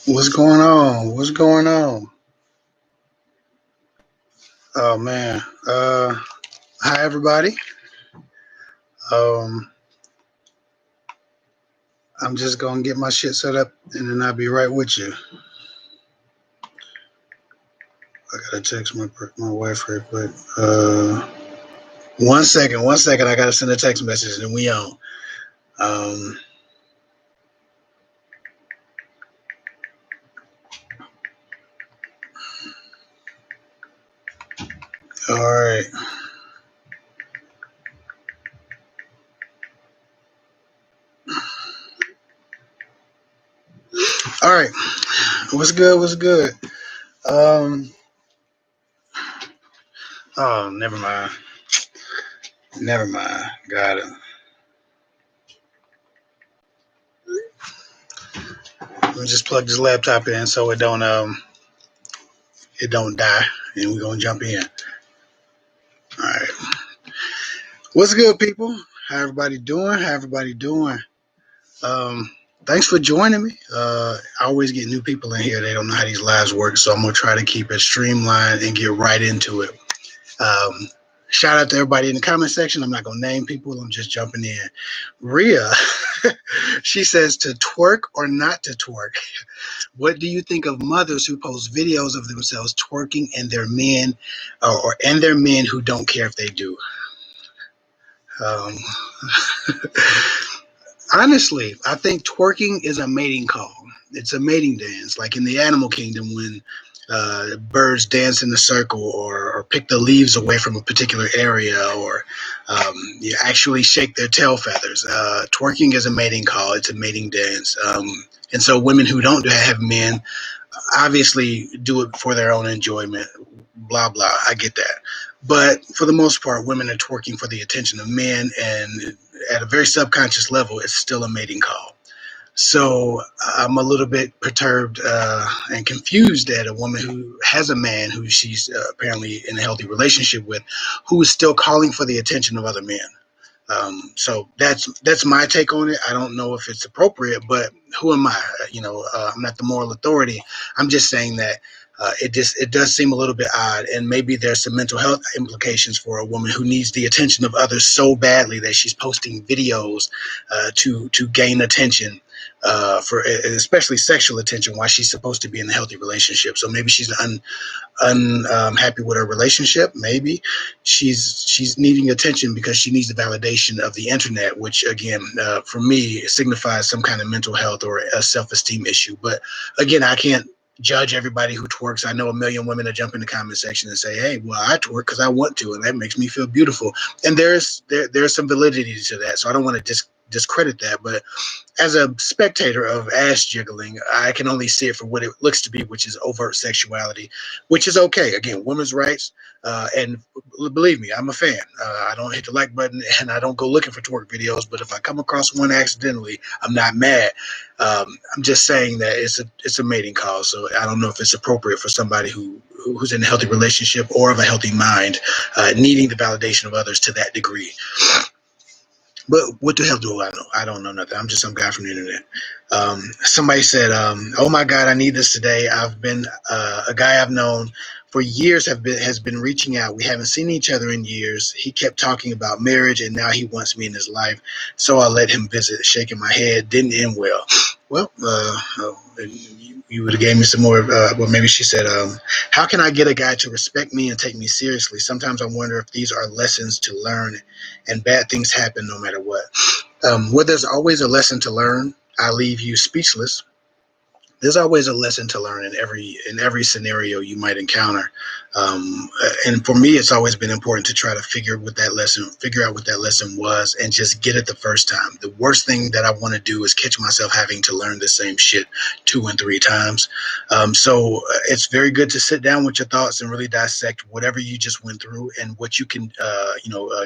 What's going on? What's going on? Oh man. Hi everybody. Um, I'm just gonna get my shit set up and then I'll be right with you. I gotta text my wife real quick. 1 second. I gotta send a text message and we on. Um, all right. All right. What's good? What's good? Um, oh, never mind. Never mind. Got it. Let me just plug this laptop in so it don't die, and we're gonna jump in. All right. What's good, people? How everybody doing? How everybody doing? Um, Thanks for joining me. I always get new people in here. They don't know how these lives work, so I'm gonna try to keep it streamlined and get right into it. Um, Shout out to everybody in the comment section. I'm not gonna name people. I'm just jumping in. Rhea, she says to twerk or not to twerk. What do you think of mothers who post videos of themselves twerking and their men, or and their men who don't care if they do? Um, Honestly, I think twerking is a mating call. It's a mating dance, like in the animal kingdom when birds dance in a circle or pick the leaves away from a particular area or you actually shake their tail feathers. Twerking is a mating call. It's a mating dance. And so women who don't have men obviously do it for their own enjoyment. Blah, blah. I get that. But for the most part, women are twerking for the attention of men, and at a very subconscious level, it's still a mating call. So I'm a little bit perturbed and confused at a woman who has a man who she's apparently in a healthy relationship with, who is still calling for the attention of other men. So that's my take on it. I don't know if it's appropriate, but who am I? I'm not the moral authority. I'm just saying that it does seem a little bit odd, and maybe there's some mental health implications for a woman who needs the attention of others so badly that she's posting videos to gain attention. For especially sexual attention, while she's supposed to be in a healthy relationship. So maybe she's unhappy with her relationship. Maybe she's needing attention because she needs the validation of the internet, which again, for me, signifies some kind of mental health or a self-esteem issue. But again, I can't judge everybody who twerks. I know a million women that jump in the comment section and say, "Hey, well, I twerk because I want to, and that makes me feel beautiful." And there's some validity to that. So I don't want to discredit that, but as a spectator of ass jiggling, I can only see it for what it looks to be, which is overt sexuality, which is okay. Again, women's rights, and believe me, I'm a fan. I don't hit the like button, and I don't go looking for twerk videos. But if I come across one accidentally, I'm not mad. I'm just saying that it's a mating call, so I don't know if it's appropriate for somebody who's in a healthy relationship or of a healthy mind, needing the validation of others to that degree. But what the hell do I know? I don't know nothing. I'm just some guy from the internet. Somebody said, "Oh my God, I need this today. I've been a guy I've known for years has been reaching out. We haven't seen each other in years. He kept talking about marriage, and now he wants me in his life. So I let him visit. Shaking my head, didn't end well. Well, you would have gave me some more. Well, maybe she said, how can I get a guy to respect me and take me seriously? Sometimes I wonder if these are lessons to learn, and bad things happen no matter what. Where there's always a lesson to learn, I leave you speechless. There's always a lesson to learn in every scenario you might encounter, and for me, it's always been important to try to figure out what that lesson was, and just get it the first time. The worst thing that I want to do is catch myself having to learn the same shit 2 and 3 times. So it's very good to sit down with your thoughts and really dissect whatever you just went through and what you can,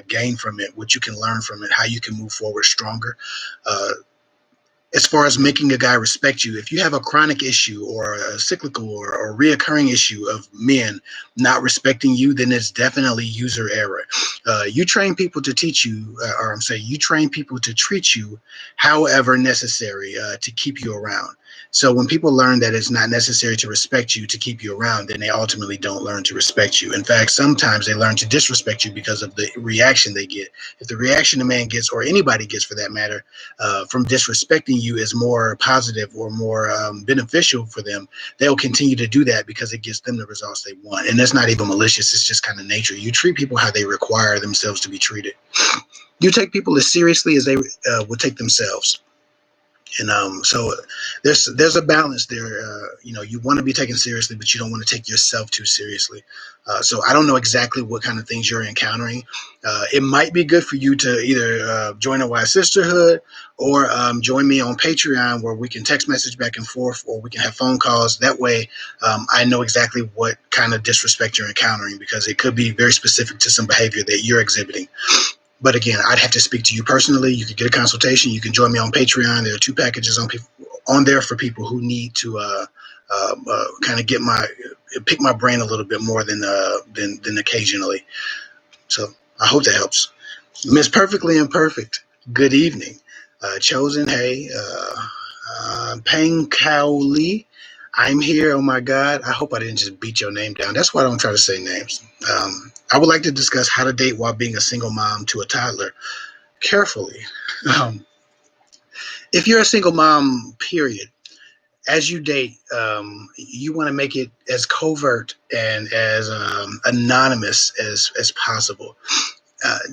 gain from it, what you can learn from it, how you can move forward stronger. Uh, as far as making a guy respect you, if you have a chronic issue or a cyclical or reoccurring issue of men not respecting you, then it's definitely user error. You train people to teach you, or I'm saying you train people to treat you however necessary to keep you around. So when people learn that it's not necessary to respect you to keep you around, then they ultimately don't learn to respect you. In fact, sometimes they learn to disrespect you because of the reaction they get. If the reaction a man gets, or anybody gets for that matter, from disrespecting you is more positive or more beneficial for them, they'll continue to do that because it gives them the results they want. And that's not even malicious. It's just kind of nature. You treat people how they require themselves to be treated. You take people as seriously as they would take themselves. And so there's a balance there. You want to be taken seriously, but you don't want to take yourself too seriously. So I don't know exactly what kind of things you're encountering. It might be good for you to either join a wise sisterhood or join me on Patreon, where we can text message back and forth, or we can have phone calls. That way, I know exactly what kind of disrespect you're encountering, because it could be very specific to some behavior that you're exhibiting. But again, I'd have to speak to you personally. You could get a consultation. You can join me on Patreon. There are 2 packages on there for people who need to kind of pick my brain a little bit more than occasionally. So I hope that helps. Miss Perfectly Imperfect, good evening. Chosen, hey. Peng Kao Lee, I'm here. Oh my God. I hope I didn't just beat your name down. That's why I don't try to say names. I would like to discuss how to date while being a single mom to a toddler carefully. Um, if you're a single mom, period, as you date, you want to make it as covert and as anonymous as possible.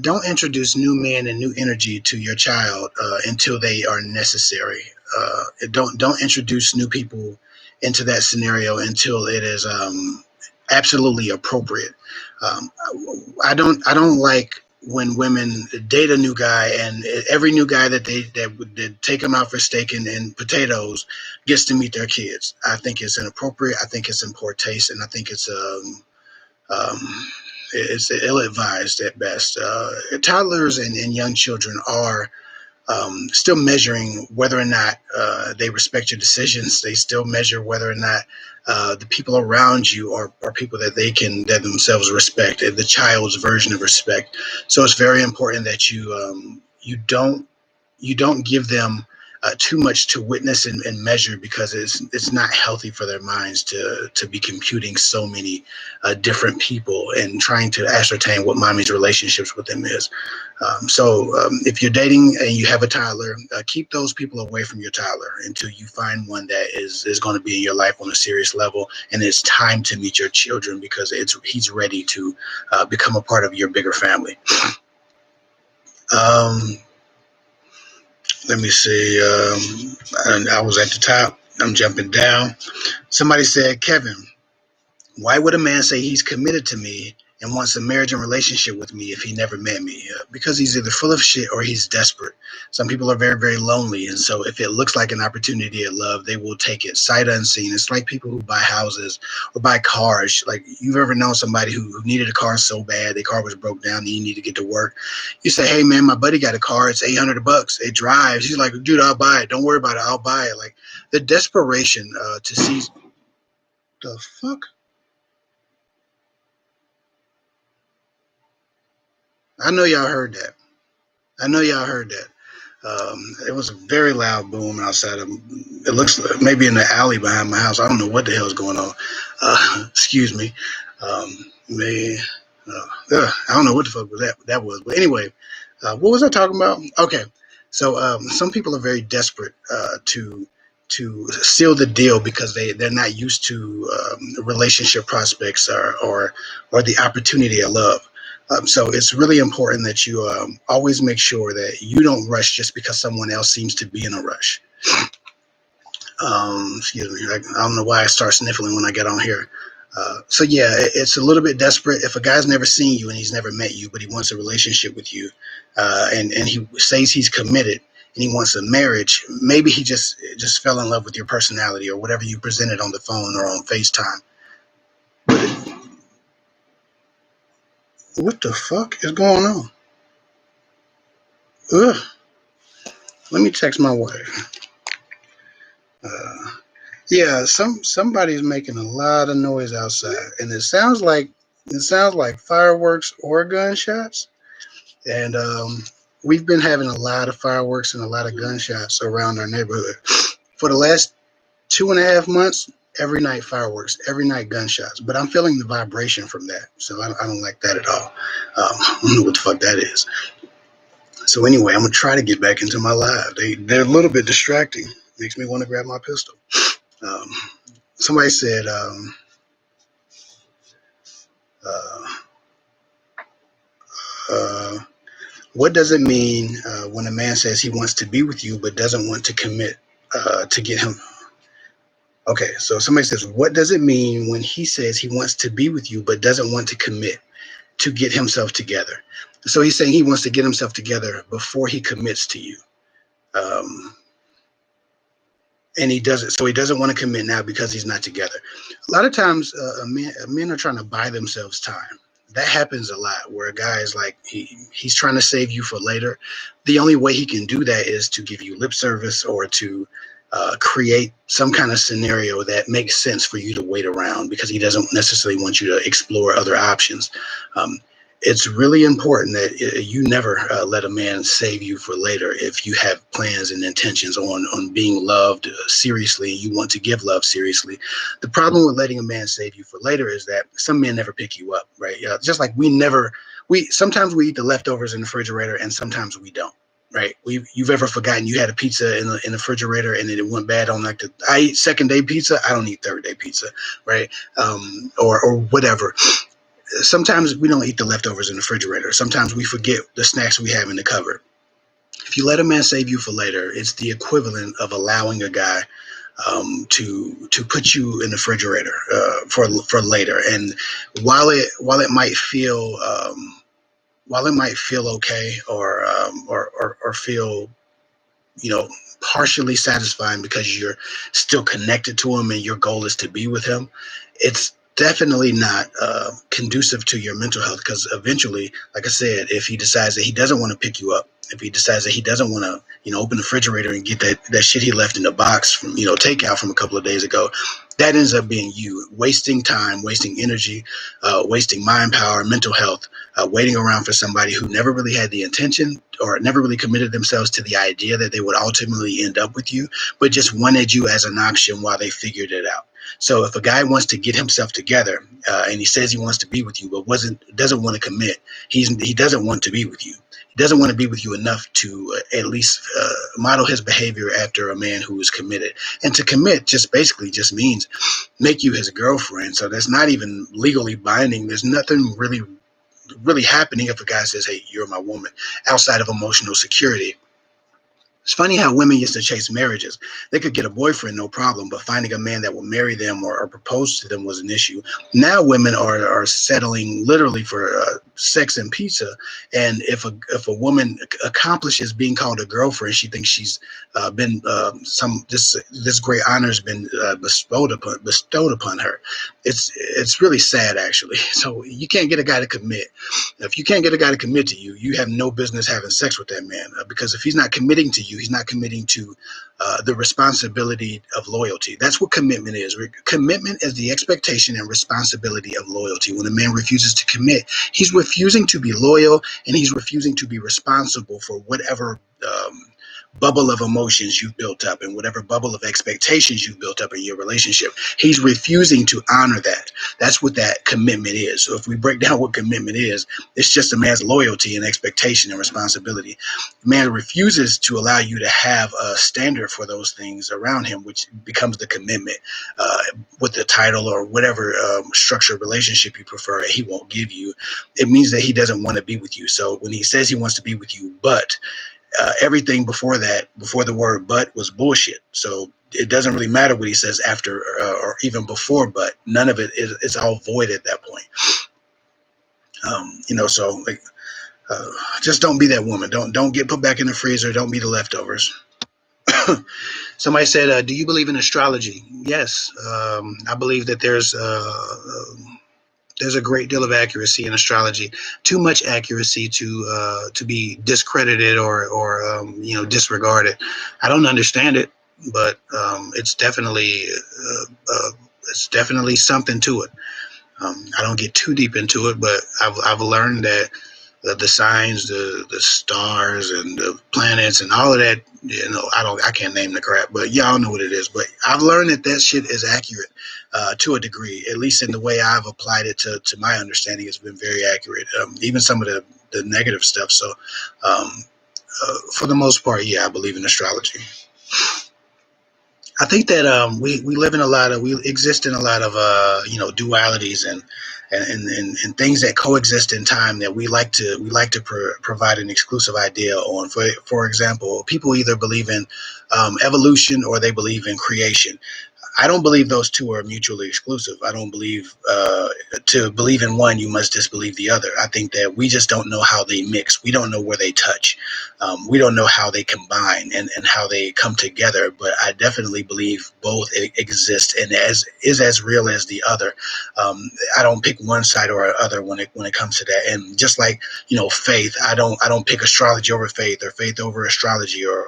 Don't introduce new men and new energy to your child until they are necessary. Don't introduce new people into that scenario until it is absolutely appropriate. Um, I don't like when women date a new guy, and every new guy that take them out for steak and potatoes gets to meet their kids. I think it's inappropriate. I think it's in poor taste, and I think um, it's ill-advised at best. Toddlers and young children are still measuring whether or not they respect your decisions. They still measure whether or not the people around you are people that themselves respect, the child's version of respect. So it's very important that you don't give them too much to witness and measure, because it's not healthy for their minds to be computing so many different people and trying to ascertain what mommy's relationships with them is. So if you're dating and you have a toddler, keep those people away from your toddler until you find one that is going to be in your life on a serious level, and it's time to meet your children, because he's ready to become a part of your bigger family. Um, Let me see. And I was at the top. I'm jumping down. Somebody said, Kevin, why would a man say he's committed to me and wants a marriage and relationship with me if he never met me? Because he's either full of shit or he's desperate. Some people are very, very lonely. And so if it looks like an opportunity at love, they will take it sight unseen. It's like people who buy houses or buy cars. Like, you've ever known somebody who needed a car so bad, their car was broke down and you need to get to work. You say, hey, man, my buddy got a car. It's $800. It drives. He's like, dude, I'll buy it. Don't worry about it. I'll buy it. Like, the desperation to see. The fuck? I know y'all heard that. I know y'all heard that. It was a very loud boom outside of. It looks like maybe in the alley behind my house. I don't know what the hell is going on. Excuse me. Man, I don't know what the fuck was that was. But anyway, what was I talking about? Okay, so some people are very desperate to seal the deal because they're not used to relationship prospects or the opportunity of love. So it's really important that you always make sure that you don't rush just because someone else seems to be in a rush. Excuse me. I don't know why I start sniffling when I get on here. So yeah, it's a little bit desperate. If a guy's never seen you and he's never met you, but he wants a relationship with you, and he says he's committed and he wants a marriage, maybe he just fell in love with your personality or whatever you presented on the phone or on FaceTime. What the fuck is going on? Ugh. Let me text my wife. Uh, yeah, somebody's making a lot of noise outside, and it sounds like fireworks or gunshots. And we've been having a lot of fireworks and a lot of gunshots around our neighborhood for the last. 2.5 months, every night fireworks, every night gunshots. But I'm feeling the vibration from that, so I don't like that at all. I don't know what the fuck that is. So anyway, I'm gonna try to get back into my live. They're a little bit distracting. Makes me want to grab my pistol. Um, somebody said, uh, uh, "What does it mean when a man says he wants to be with you but doesn't want to commit to get him?" Okay, so somebody says, "What does it mean when he says he wants to be with you but doesn't want to commit to get himself together?" So he's saying he wants to get himself together before he commits to you. Um, and he doesn't, so he doesn't want to commit now because he's not together. A lot of times men are trying to buy themselves time. That happens a lot where a guy is like he's trying to save you for later. The only way he can do that is to give you lip service or to create some kind of scenario that makes sense for you to wait around because he doesn't necessarily want you to explore other options. um, it's really important that you never let a man save you for later. If you have plans and intentions on being loved seriously, and you want to give love seriously. The problem with letting a man save you for later is that some men never pick you up, right? Just like we sometimes we eat the leftovers in the refrigerator and sometimes we don't. Right? You've ever forgotten you had a pizza in the refrigerator and then it went bad on like I eat second day pizza. I don't eat third day pizza, right? Or whatever. Sometimes we don't eat the leftovers in the refrigerator. Sometimes we forget the snacks we have in the cupboard. If you let a man save you for later, it's the equivalent of allowing a guy to put you in the refrigerator for later. And while it might feel okay or feel partially satisfying because you're still connected to him and your goal is to be with him, it's definitely not conducive to your mental health because eventually, like I said, if he decides that he doesn't want to pick you up, if he decides that he doesn't want to, open the refrigerator and get that shit he left in the box from, takeout from a couple of days ago, that ends up being you wasting time, wasting energy, wasting mind power, mental health, waiting around for somebody who never really had the intention or never really committed themselves to the idea that they would ultimately end up with you, but just wanted you as an option while they figured it out. So if a guy wants to get himself together and he says he wants to be with you, but doesn't want to commit, he doesn't want to be with you. He doesn't want to be with you enough to at least model his behavior after a man who is committed. And to commit basically just means make you his girlfriend. So that's not even legally binding. There's nothing really happening if a guy says, "Hey, you're my woman," outside of emotional security. It's funny how women used to chase marriages. They could get a boyfriend, no problem, but finding a man that would marry them or propose to them was an issue. Now women are settling literally for sex and pizza. And if a woman accomplishes being called a girlfriend, she thinks she's been this great honor has been bestowed upon her. It's really sad, actually. So you can't get a guy to commit. If you can't get a guy to commit to you, you have no business having sex with that man because if he's not committing to you, he's not committing to the responsibility of loyalty. That's what commitment is. Commitment is the expectation and responsibility of loyalty. When a man refuses to commit, he's refusing to be loyal and he's refusing to be responsible for whatever bubble of emotions you've built up and whatever bubble of expectations you've built up in your relationship. He's refusing to honor that. That's what that commitment is. So if we break down what commitment is, it's just a man's loyalty and expectation and responsibility. The man refuses to allow you to have a standard for those things around him, which becomes the commitment with the title or whatever structured relationship you prefer. He won't give you. It means that he doesn't want to be with you. So when he says he wants to be with you, but everything before the word "but" was bullshit. So it doesn't really matter what he says after or even before "but." None of it is all void at that point. So like, just don't be that woman. Don't get put back in the freezer. Don't be the leftovers. Somebody said, "Do you believe in astrology?" Yes, I believe that there's a great deal of accuracy in astrology. Too much accuracy to be discredited or disregarded. I don't understand it, but it's definitely something to it. I don't get too deep into it, but I've learned that the signs, the stars, and the planets, and all of that. I can't name the crap, but y'all know what it is. But I've learned that shit is accurate to a degree, at least in the way I've applied it to my understanding. It's been very accurate. Even some of the negative stuff. So, for the most part, yeah, I believe in astrology. I think that we live in we exist in a lot of dualities and things that coexist in time that we like to provide an exclusive idea on. For example, people either believe in evolution or they believe in creation. I don't believe those two are mutually exclusive. I don't believe to believe in one, you must disbelieve the other. I think that we just don't know how they mix. We don't know where they touch. We don't know how they combine and how they come together. But I definitely believe both exist and is as real as the other. I don't pick one side or other when it comes to that. And just like faith, I don't pick astrology over faith or faith over astrology or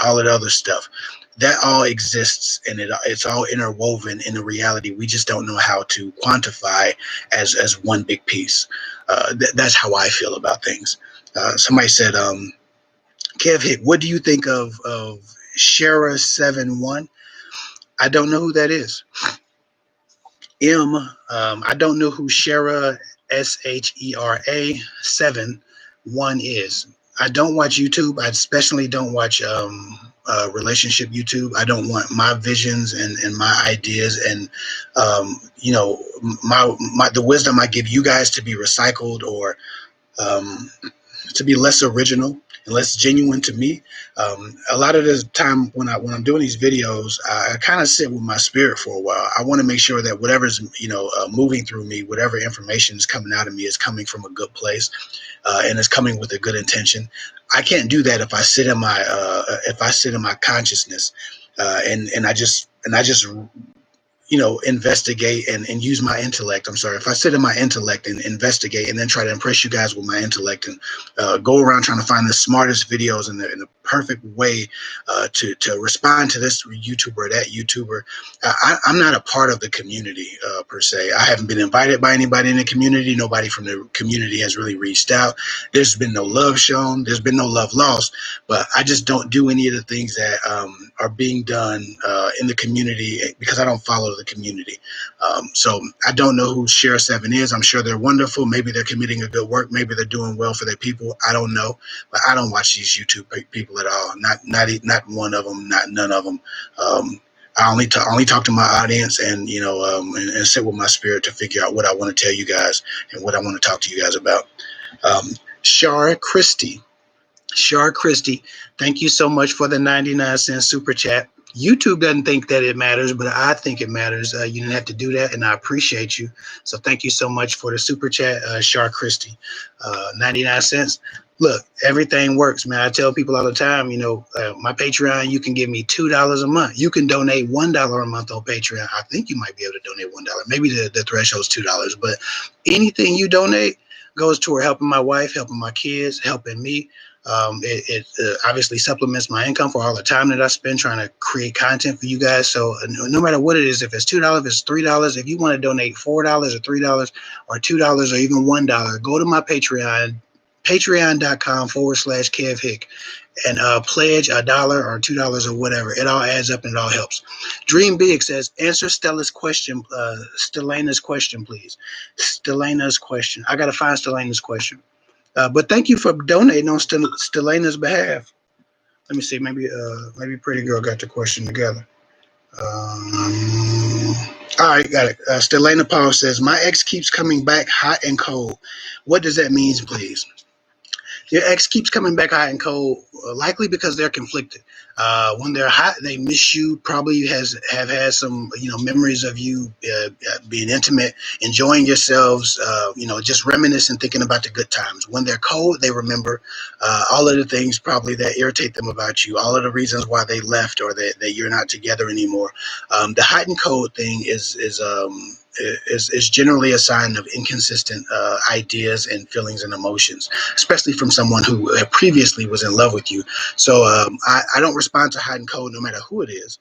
all of the other stuff. That all exists and it's all interwoven in a reality we just don't know how to quantify as one big piece. That's how I feel about things. Somebody said, Kev Hick, what do you think of Shera 7-1? I don't know who that is. I don't know who Shera Shera 7-1 is. I don't watch YouTube. I especially don't watch relationship YouTube. I don't want my visions and my ideas and the wisdom I give you guys to be recycled or to be less original and less genuine to me. A lot of the time when I'm doing these videos, I kind of sit with my spirit for a while. I want to make sure that whatever's moving through me, whatever information is coming out of me, is coming from a good place and is coming with a good intention. I can't do that if I sit in my consciousness and I just investigate and use my intellect. I'm sorry. If I sit in my intellect and investigate and then try to impress you guys with my intellect and go around trying to find the smartest videos in the perfect way to respond to this YouTuber or that YouTuber, I'm not a part of the community per se. I haven't been invited by anybody in the community. Nobody from the community has really reached out. There's been no love shown. There's been no love lost. But I just don't do any of the things that are being done in the community because I don't follow the community. So I don't know who Share 7 is. I'm sure they're wonderful. Maybe they're committing a good work. Maybe they're doing well for their people. I don't know. But I don't watch these YouTube people at all. Not one of them. Not none of them. I only talk to my audience and and sit with my spirit to figure out what I want to tell you guys and what I want to talk to you guys about. Shar Christie, thank you so much for the 99-cent super chat. YouTube doesn't think that it matters, but I think it matters. You didn't have to do that, and I appreciate you. So thank you so much for the super chat, Shar Christie. 99 cents. Look, everything works, man. I tell people all the time, my Patreon, you can give me $2 a month. You can donate $1 a month on Patreon. I think you might be able to donate $1. Maybe the threshold's $2, but anything you donate goes toward helping my wife, helping my kids, helping me. It obviously supplements my income for all the time that I spend trying to create content for you guys. So no matter what it is, if it's $2, if it's $3, if you want to donate $4 or $3 or $2 or even $1, go to my Patreon, patreon.com/Kev Hick, and pledge $1 or $2 or whatever. It all adds up and it all helps. Dream Big says, answer Stella's question, Stellana's question, please. Stellana's question. I got to find Stellana's question. But thank you for donating on Stellana's behalf. Let me see. Maybe Pretty Girl got the question together. All right, got it. Stellana Paul says, my ex keeps coming back hot and cold. What does that mean, please? Your ex keeps coming back hot and cold, likely because they're conflicted. When they're hot, they miss you. Probably have had some, memories of you being intimate, enjoying yourselves, just reminiscing, thinking about the good times. When they're cold, they remember all of the things probably that irritate them about you, all of the reasons why they left or that you're not together anymore. The hot and cold thing is is generally a sign of inconsistent ideas and feelings and emotions, especially from someone who previously was in love with you. So I don't respond to hide and code no matter who it is.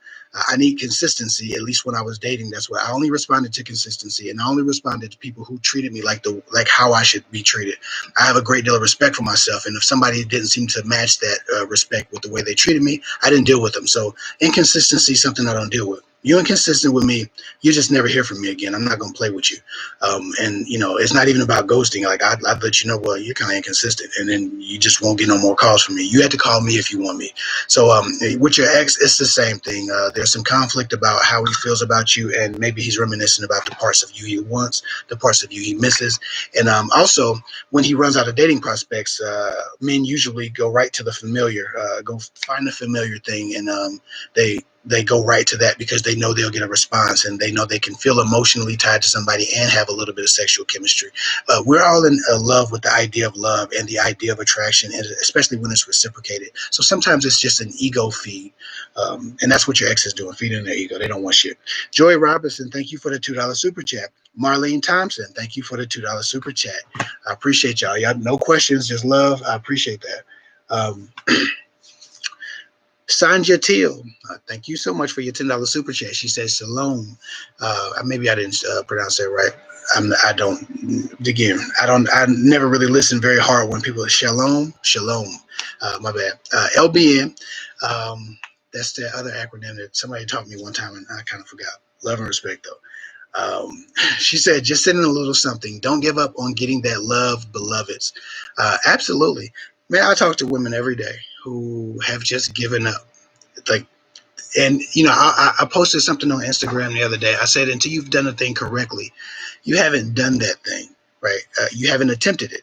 I need consistency. At least when I was dating, that's what I only responded to consistency, and I only responded to people who treated me like how I should be treated. I have a great deal of respect for myself, and if somebody didn't seem to match that respect with the way they treated me, I didn't deal with them. So inconsistency is something I don't deal with. You're inconsistent with me, you just never hear from me again. I'm not going to play with you. And, it's not even about ghosting. Like, I'd let you know, well, you're kind of inconsistent. And then you just won't get no more calls from me. You had to call me if you want me. So with your ex, it's the same thing. There's some conflict about how he feels about you. And maybe he's reminiscent about the parts of you he wants, the parts of you he misses. And also, when he runs out of dating prospects, men usually go right to the familiar, go find the familiar thing. And they go right to that because they know they'll get a response, and they know they can feel emotionally tied to somebody and have a little bit of sexual chemistry. We're all in love with the idea of love and the idea of attraction, and especially when it's reciprocated. So sometimes it's just an ego feed, and that's what your ex is doing, feeding their ego. They don't want shit. Joy Robinson, thank you for the $2 super chat. Marlene Thompson, thank you for the $2 super chat. I appreciate y'all. Y'all, no questions, just love. I appreciate that. Sanja Teal, thank you so much for your $10 super chat. She says shalom. Maybe I didn't pronounce that right. I never really listen very hard when people are shalom. My bad. LBN. That's the other acronym that somebody taught me one time and I kind of forgot. Love and respect though. She said, just send in a little something. Don't give up on getting that love, beloveds. Absolutely. Man, I talk to women every day who have just given up. Like, and I posted something on Instagram the other day. I said, until you've done a thing correctly, you haven't done that thing, right? You haven't attempted it.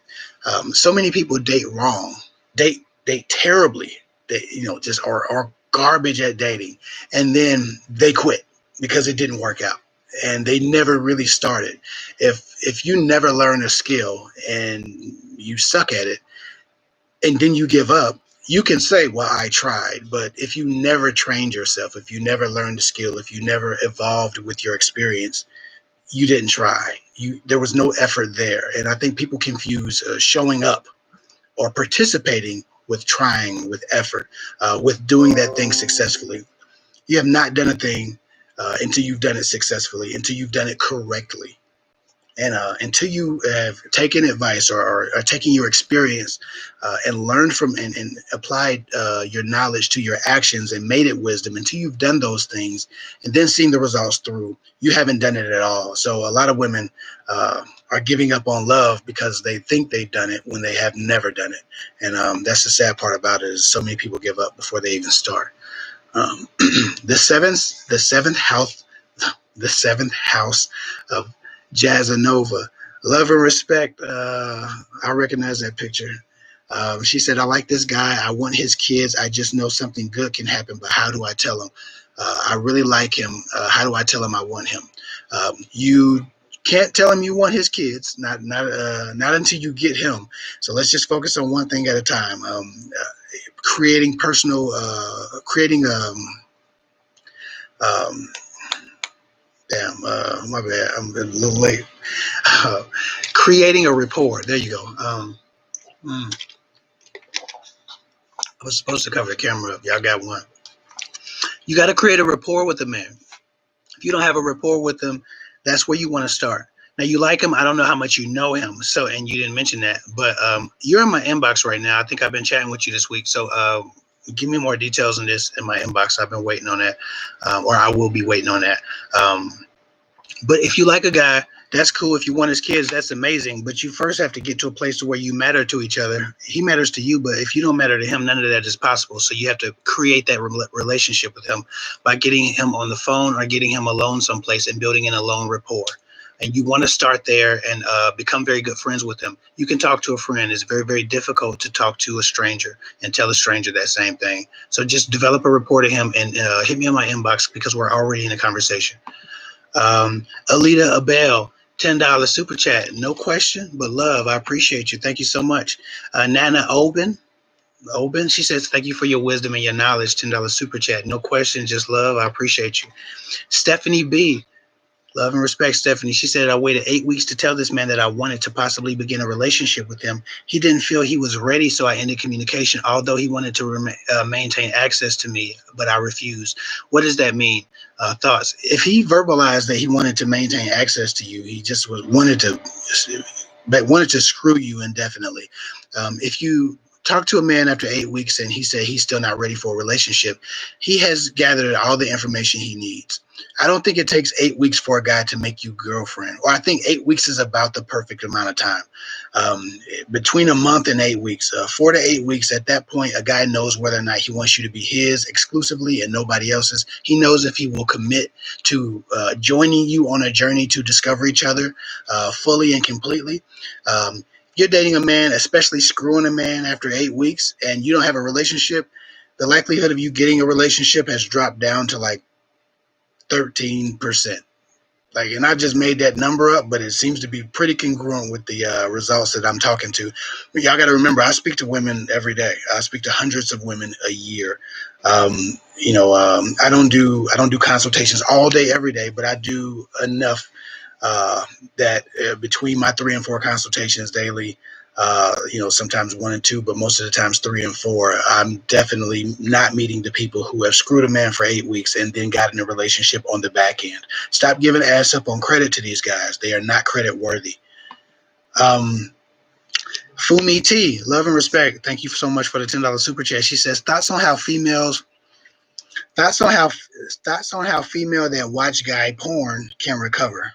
So many people date wrong, date terribly. They, just are garbage at dating, and then they quit because it didn't work out, and they never really started. If you never learn a skill and you suck at it, and then you give up, you can say, well, I tried. But if you never trained yourself, if you never learned the skill, if you never evolved with your experience, you didn't try. There was no effort there. And I think people confuse showing up or participating with trying, with effort, with doing that thing successfully. You have not done a thing until you've done it successfully, until you've done it correctly. And until you have taken advice or taken your experience and learned from and applied your knowledge to your actions and made it wisdom, until you've done those things and then seen the results through, you haven't done it at all. So a lot of women are giving up on love because they think they've done it when they have never done it. And that's the sad part about it, is so many people give up before they even start. The seventh house of Jazzanova. Love and respect. I recognize that picture. She said, I like this guy. I want his kids. I just know something good can happen, but how do I tell him? I really like him. How do I tell him I want him? You can't tell him you want his kids, not until you get him. So let's just focus on one thing at a time. Creating my bad. I'm a little late. Creating a rapport. There you go. I was supposed to cover the camera up. Y'all got one. You got to create a rapport with a man. If you don't have a rapport with them, that's where you want to start. Now, you like him. I don't know how much you know him. So, and you didn't mention that, but you're in my inbox right now. I think I've been chatting with you this week. So give me more details on this in my inbox. I've been waiting on that, or I will be waiting on that. But if you like a guy, that's cool. If you want his kids, that's amazing. But you first have to get to a place where you matter to each other. He matters to you, but if you don't matter to him, none of that is possible. So you have to create that relationship with him by getting him on the phone or getting him alone someplace and building an alone rapport. And you want to start there and become very good friends with him. You can talk to a friend. It's very, very difficult to talk to a stranger and tell a stranger that same thing. So just develop a rapport to him and hit me on my inbox because we're already in a conversation. Alita Abel, $10 super chat. No question, but love. I appreciate you. Thank you so much. Nana Oben, she says, thank you for your wisdom and your knowledge. $10 super chat. No question, just love. I appreciate you. Stephanie B, Love and respect, Stephanie. She said, I waited 8 weeks to tell this man that I wanted to possibly begin a relationship with him. He didn't feel he was ready, so I ended communication, although he wanted to maintain access to me, but I refused. What does that mean? Thoughts? If he verbalized that he wanted to maintain access to you, he just wanted to screw you indefinitely. If you talk to a man after 8 weeks and he said he's still not ready for a relationship, he has gathered all the information he needs. I don't think it takes 8 weeks for a guy to make you girlfriend, or I think 8 weeks is about the perfect amount of time. Um, Between a month and 8 weeks, 4 to 8 weeks, at that point, a guy knows whether or not he wants you to be his exclusively and nobody else's. He knows if he will commit to joining you on a journey to discover each other fully and completely. You're dating a man, especially screwing a man after 8 weeks, and you don't have a relationship, the likelihood of you getting a relationship has dropped down to like 13%. Like, and I just made that number up, but it seems to be pretty congruent with the results that I'm talking to. But y'all got to remember, I speak to women every day. I speak to hundreds of women a year. Um, I don't do consultations all day, every day, but I do enough that between my 3 and 4 consultations daily, sometimes 1 and 2, but most of the times 3 and 4, I'm definitely not meeting the people who have screwed a man for 8 weeks and then got in a relationship on the back end. Stop giving ass up on credit to these guys. They are not credit worthy. Um, Fumi T, love and respect. Thank you so much for the $10 super chat. She says thoughts on how thoughts on how female that watch guy porn can recover.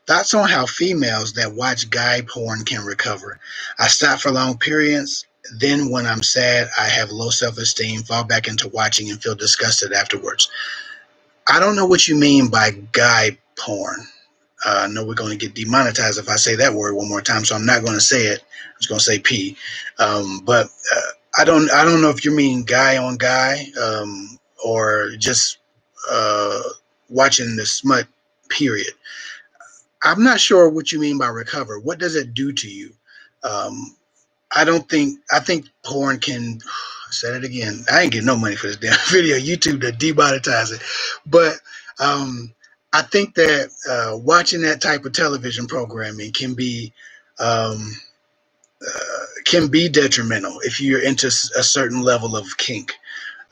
Thoughts on how females that watch guy porn can recover. I stop for long periods. Then, when I'm sad, I have low self esteem, fall back into watching, and feel disgusted afterwards. I don't know what you mean by guy porn. I know we're going to get demonetized if I say that word one more time, so I'm not going to say it. I'm just going to say P. But I don't know if you mean guy on guy, or just watching the smut. Period. I'm not sure what you mean by recover. What does it do to you? Um, I think porn can, I said it again. I ain't getting no money for this damn video. YouTube to demonetize it. But I think that watching that type of television programming um, can be detrimental if you're into a certain level of kink.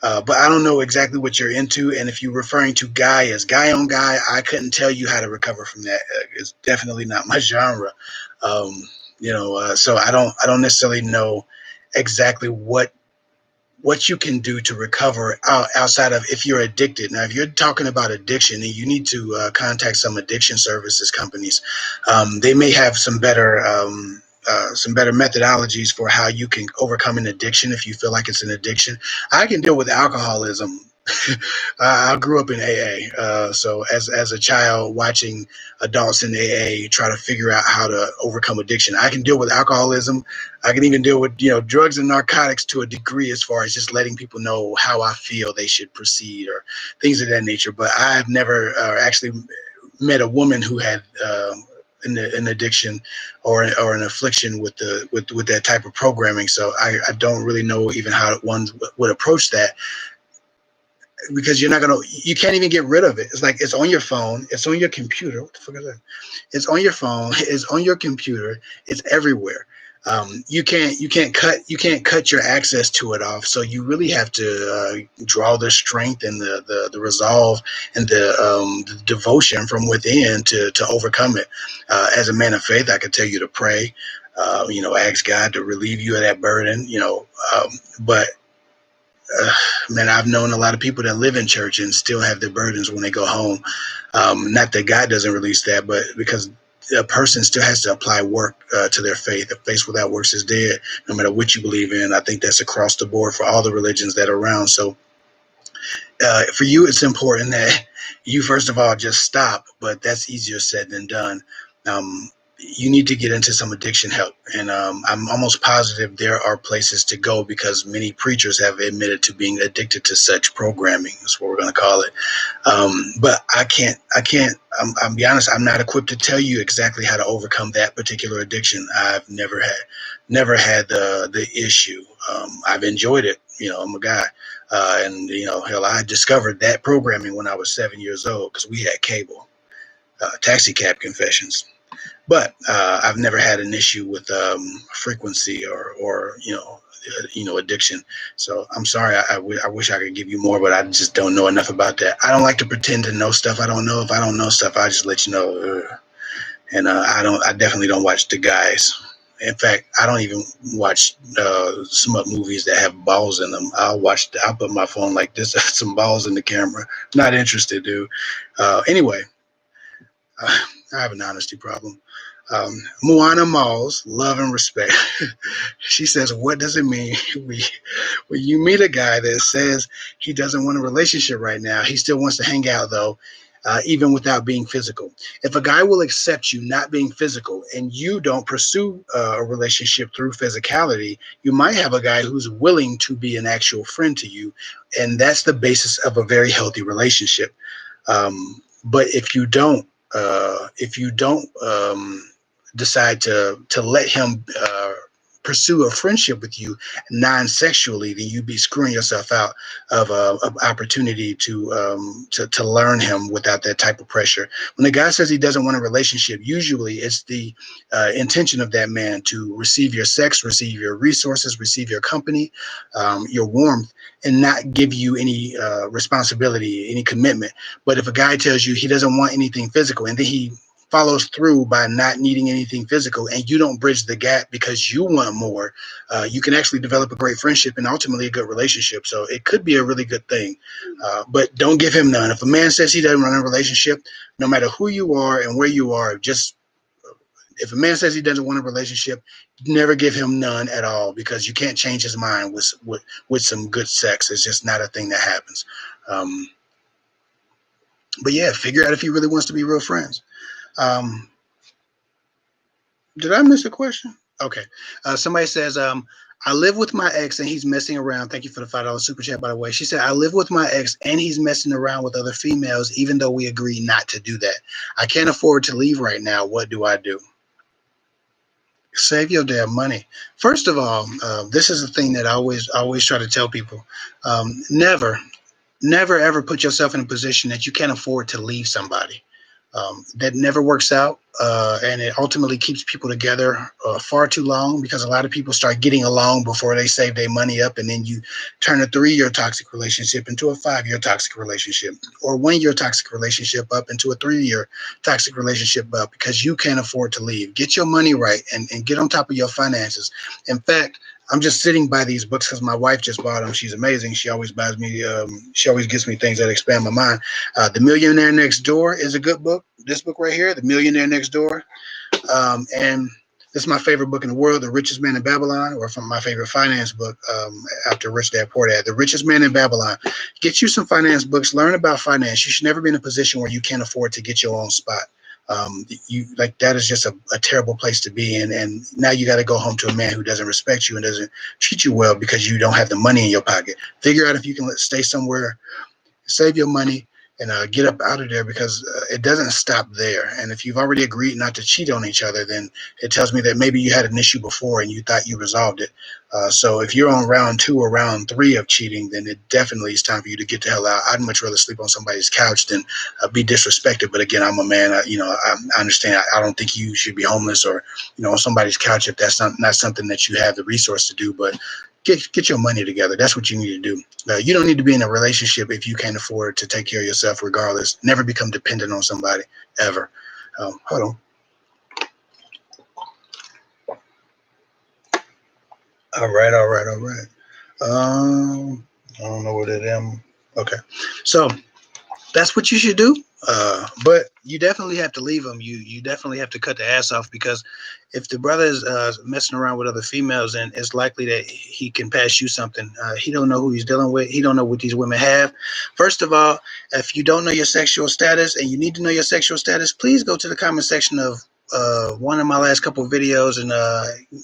But I don't know exactly what you're into, and if you're referring to guy as guy on guy, I couldn't tell you how to recover from that. It's definitely not my genre. Um, so I don't necessarily know exactly what you can do to recover outside of if you're addicted. Now, if you're talking about addiction, then you need to contact some addiction services companies. They may have some better methodologies for how you can overcome an addiction if you feel like it's an addiction. I can deal with alcoholism. I grew up in AA, so as a child, watching adults in AA try to figure out how to overcome addiction. I can deal with alcoholism. I can even deal with drugs and narcotics to a degree, as far as just letting people know how I feel they should proceed or things of that nature. But I've never actually met a woman who had an addiction or an affliction with that type of programming. So I don't really know even how one would approach that, because you can't even get rid of it. It's like it's on your phone, it's on your computer. What the fuck is that? It's on your phone, it's on your computer, it's everywhere. You can't cut your access to it off. So you really have to draw the strength and the resolve and the devotion from within to overcome it. As a man of faith, I could tell you to pray. Ask God to relieve you of that burden. But man, I've known a lot of people that live in church and still have their burdens when they go home. Not that God doesn't release that, but because a person still has to apply work to their faith. Faith without works is dead, no matter what you believe in. I think that's across the board for all the religions that are around. So for you, it's important that you, first of all, just stop, but that's easier said than done. Um, you need to get into some addiction help. And I'm almost positive there are places to go because many preachers have admitted to being addicted to such programming. That's what we're going to call it. But I'm be honest, I'm not equipped to tell you exactly how to overcome that particular addiction. I've never had the issue. I've enjoyed it. I'm a guy. And, hell, I discovered that programming when I was 7 years old because we had cable, taxi cab confessions. But I've never had an issue with frequency or addiction. So I'm sorry. I wish I could give you more, but I just don't know enough about that. I don't like to pretend to know stuff I don't know. If I don't know stuff, I just let you know. And I definitely don't watch the guys. In fact, I don't even watch smut movies that have balls in them. I'll put my phone like this, some balls in the camera. Not interested, dude. Anyway, I have an honesty problem. Moana Malls, love and respect. She says, what does it mean when you meet a guy that says he doesn't want a relationship right now? He still wants to hang out, though, even without being physical. If a guy will accept you not being physical and you don't pursue a relationship through physicality, you might have a guy who's willing to be an actual friend to you. And that's the basis of a very healthy relationship. But if you don't decide to let him pursue a friendship with you non-sexually, then you'd be screwing yourself out of an opportunity to learn him without that type of pressure. When the guy says he doesn't want a relationship, usually it's the intention of that man to receive your sex, receive your resources, receive your company, your warmth, and not give you any responsibility, any commitment. But if a guy tells you he doesn't want anything physical and then he follows through by not needing anything physical and you don't bridge the gap because you want more, you can actually develop a great friendship and ultimately a good relationship. So it could be a really good thing, but don't give him none. If a man says he doesn't want a relationship, no matter who you are and where you are, just if a man says he doesn't want a relationship, never give him none at all because you can't change his mind with some good sex. It's just not a thing that happens. But yeah, figure out if he really wants to be real friends. Um, Did I miss a question? Okay. Somebody says, I live with my ex and he's messing around. Thank you for the $5 super chat, by the way. She said, I live with my ex and he's messing around with other females, even though we agree not to do that. I can't afford to leave right now. What do I do? Save your damn money. First of all, this is a thing that I always try to tell people. Never ever put yourself in a position that you can't afford to leave somebody. That never works out, and it ultimately keeps people together far too long because a lot of people start getting along before they save their money up, and then you turn a 3-year toxic relationship into a 5-year toxic relationship, or 1-year toxic relationship up into a 3-year toxic relationship up because you can't afford to leave. Get your money right and get on top of your finances. In fact, I'm just sitting by these books because my wife just bought them. She's amazing. She always buys me. She always gives me things that expand my mind. The Millionaire Next Door is a good book. This book right here, The Millionaire Next Door, and this is my favorite book in the world, The Richest Man in Babylon, or from my favorite finance book after Rich Dad Poor Dad, The Richest Man in Babylon. Get you some finance books. Learn about finance. You should never be in a position where you can't afford to get your own spot. That is just a terrible place to be in, and now you got to go home to a man who doesn't respect you and doesn't treat you well because you don't have the money in your pocket. Figure out if you can stay somewhere, save your money, and get up out of there because it doesn't stop there. And if you've already agreed not to cheat on each other, then it tells me that maybe you had an issue before and you thought you resolved it. So if you're on round 2 or round 3 of cheating, then it definitely is time for you to get the hell out. I'd much rather sleep on somebody's couch than be disrespected. But again, I'm a man. I understand. I don't think you should be homeless or on somebody's couch if that's not something that you have the resource to do. But get your money together. That's what you need to do. You don't need to be in a relationship if you can't afford to take care of yourself regardless. Never become dependent on somebody, ever. Hold on. All right. I don't know what it is. Okay. So that's what you should do. But you definitely have to leave him. You definitely have to cut the ass off because if the brother is messing around with other females, then it's likely that he can pass you something. He don't know who he's dealing with. He don't know what these women have. First of all, if you don't know your sexual status and you need to know your sexual status, please go to the comment section of one of my last couple of videos and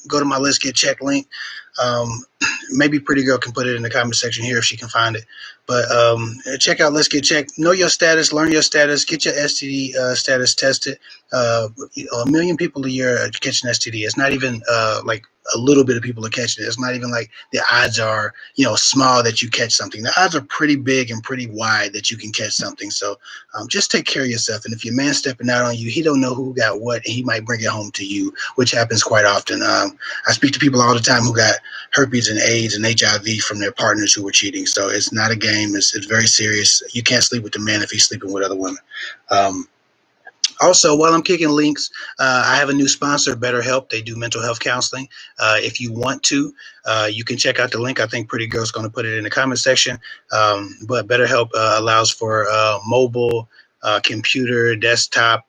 go to my Let's Get Checked link. Maybe Pretty Girl can put it in the comment section here if she can find it. But check out Let's Get Checked. Know your status, learn your status, get your STD status tested. A million people a year are catching STD. It's not even like a little bit of people are catching it. It's not even like the odds are, small that you catch something. The odds are pretty big and pretty wide that you can catch something. So just take care of yourself. And if your man's stepping out on you, he don't know who got what, and he might bring it home to you, which happens quite often. I speak to people all the time who got herpes and AIDS and HIV from their partners who were cheating. So it's not a game. It's very serious. You can't sleep with the man if he's sleeping with other women. Also, while I'm kicking links, I have a new sponsor, BetterHelp. They do mental health counseling. If you want to, you can check out the link. I think Pretty Girl's going to put it in the comment section. But BetterHelp allows for mobile, computer, desktop,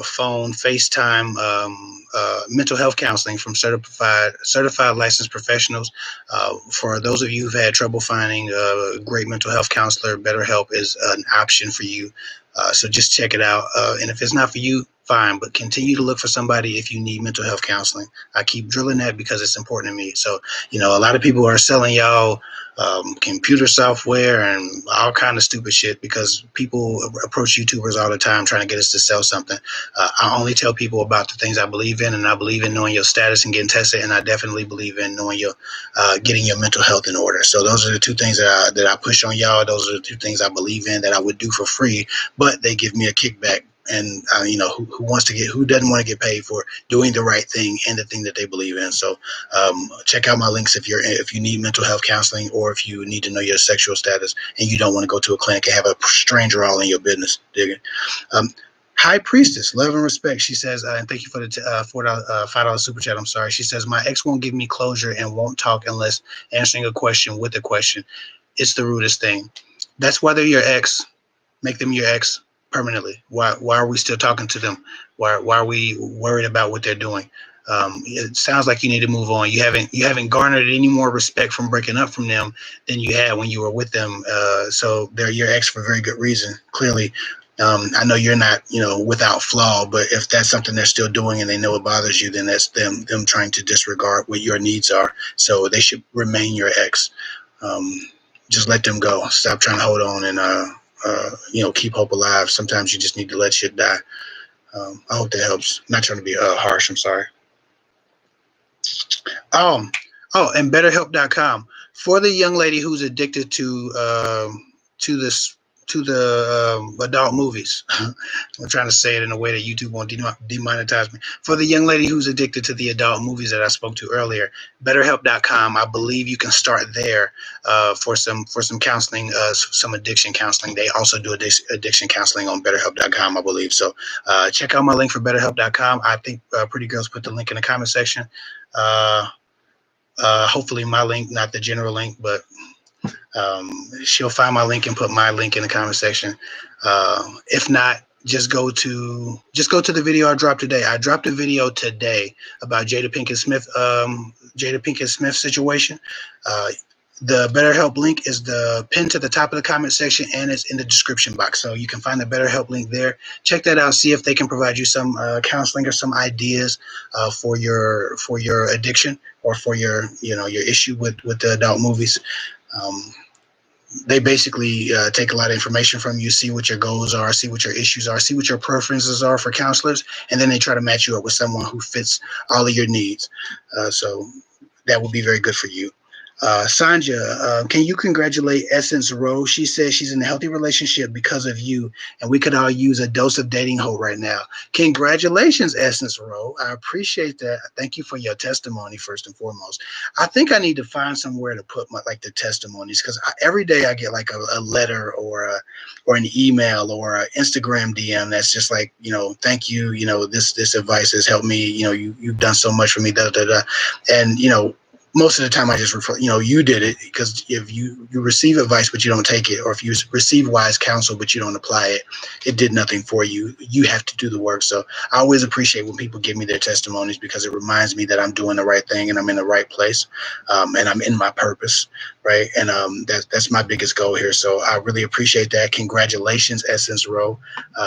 phone, FaceTime, mental health counseling from certified licensed professionals. For those of you who've had trouble finding a great mental health counselor, BetterHelp is an option for you. So just check it out. And if it's not for you, fine, but continue to look for somebody if you need mental health counseling. I keep drilling that because it's important to me. So, a lot of people are selling y'all computer software and all kind of stupid shit because people approach YouTubers all the time trying to get us to sell something. I only tell people about the things I believe in, and I believe in knowing your status and getting tested, and I definitely believe in knowing your getting your mental health in order. So those are the two things that I push on y'all. Those are the two things I believe in that I would do for free, but they give me a kickback. And who doesn't want to get paid for doing the right thing and the thing that they believe in. So check out my links if you need mental health counseling, or if you need to know your sexual status and you don't want to go to a clinic and have a stranger all in your business. Dig it? High Priestess, love and respect. She says, and thank you for the $5 super chat. I'm sorry. She says, my ex won't give me closure and won't talk unless answering a question with a question. It's the rudest thing. That's why they're your ex. Make them your ex permanently. Why are we still talking to them? Why are we worried about what they're doing? It sounds like you need to move on. You haven't garnered any more respect from breaking up from them than you had when you were with them. So they're your ex for a very good reason. Clearly, I know you're not, without flaw, but if that's something they're still doing and they know it bothers you, then that's them trying to disregard what your needs are. So they should remain your ex. Just let them go. Stop trying to hold on and keep hope alive. Sometimes you just need to let shit die. I hope that helps. I'm not trying to be harsh. I'm sorry. And BetterHelp.com for the young lady who's addicted to the adult movies. I'm trying to say it in a way that YouTube won't demonetize me. For the young lady who's addicted to the adult movies that I spoke to earlier, BetterHelp.com. I believe you can start there for some counseling, some addiction counseling. They also do addiction counseling on BetterHelp.com, I believe. So check out my link for BetterHelp.com. I think Pretty Girls put the link in the comment section. Hopefully my link, not the general link, but she'll find my link and put my link in the comment section. If not, just go to the video I dropped today. I dropped a video today about Jada Pinkett Smith situation. The BetterHelp link is the pinned to the top of the comment section, and it's in the description box. So you can find the BetterHelp link there. Check that out. See if they can provide you some counseling or some ideas for your addiction or for your issue with the adult movies. They basically take a lot of information from you, see what your goals are, see what your issues are, see what your preferences are for counselors, and then they try to match you up with someone who fits all of your needs. So that would be very good for you. Sanja, can you congratulate Essence Rose? She says she's in a healthy relationship because of you, and we could all use a dose of dating hope right now. Congratulations, Essence Rose. I appreciate that. Thank you for your testimony, first and foremost. I think I need to find somewhere to put the testimonies, because every day I get like a letter or an email or an Instagram DM that's just like, thank you, this advice has helped me, you've done so much for me, da da da. And most of the time I just refer, you did it, because if you receive advice but you don't take it, or if you receive wise counsel but you don't apply it, it did nothing for you. You have to do the work. So I always appreciate when people give me their testimonies, because it reminds me that I'm doing the right thing and I'm in the right place, and I'm in my purpose, right? And that's my biggest goal here. So I really appreciate that. Congratulations, Essence Row.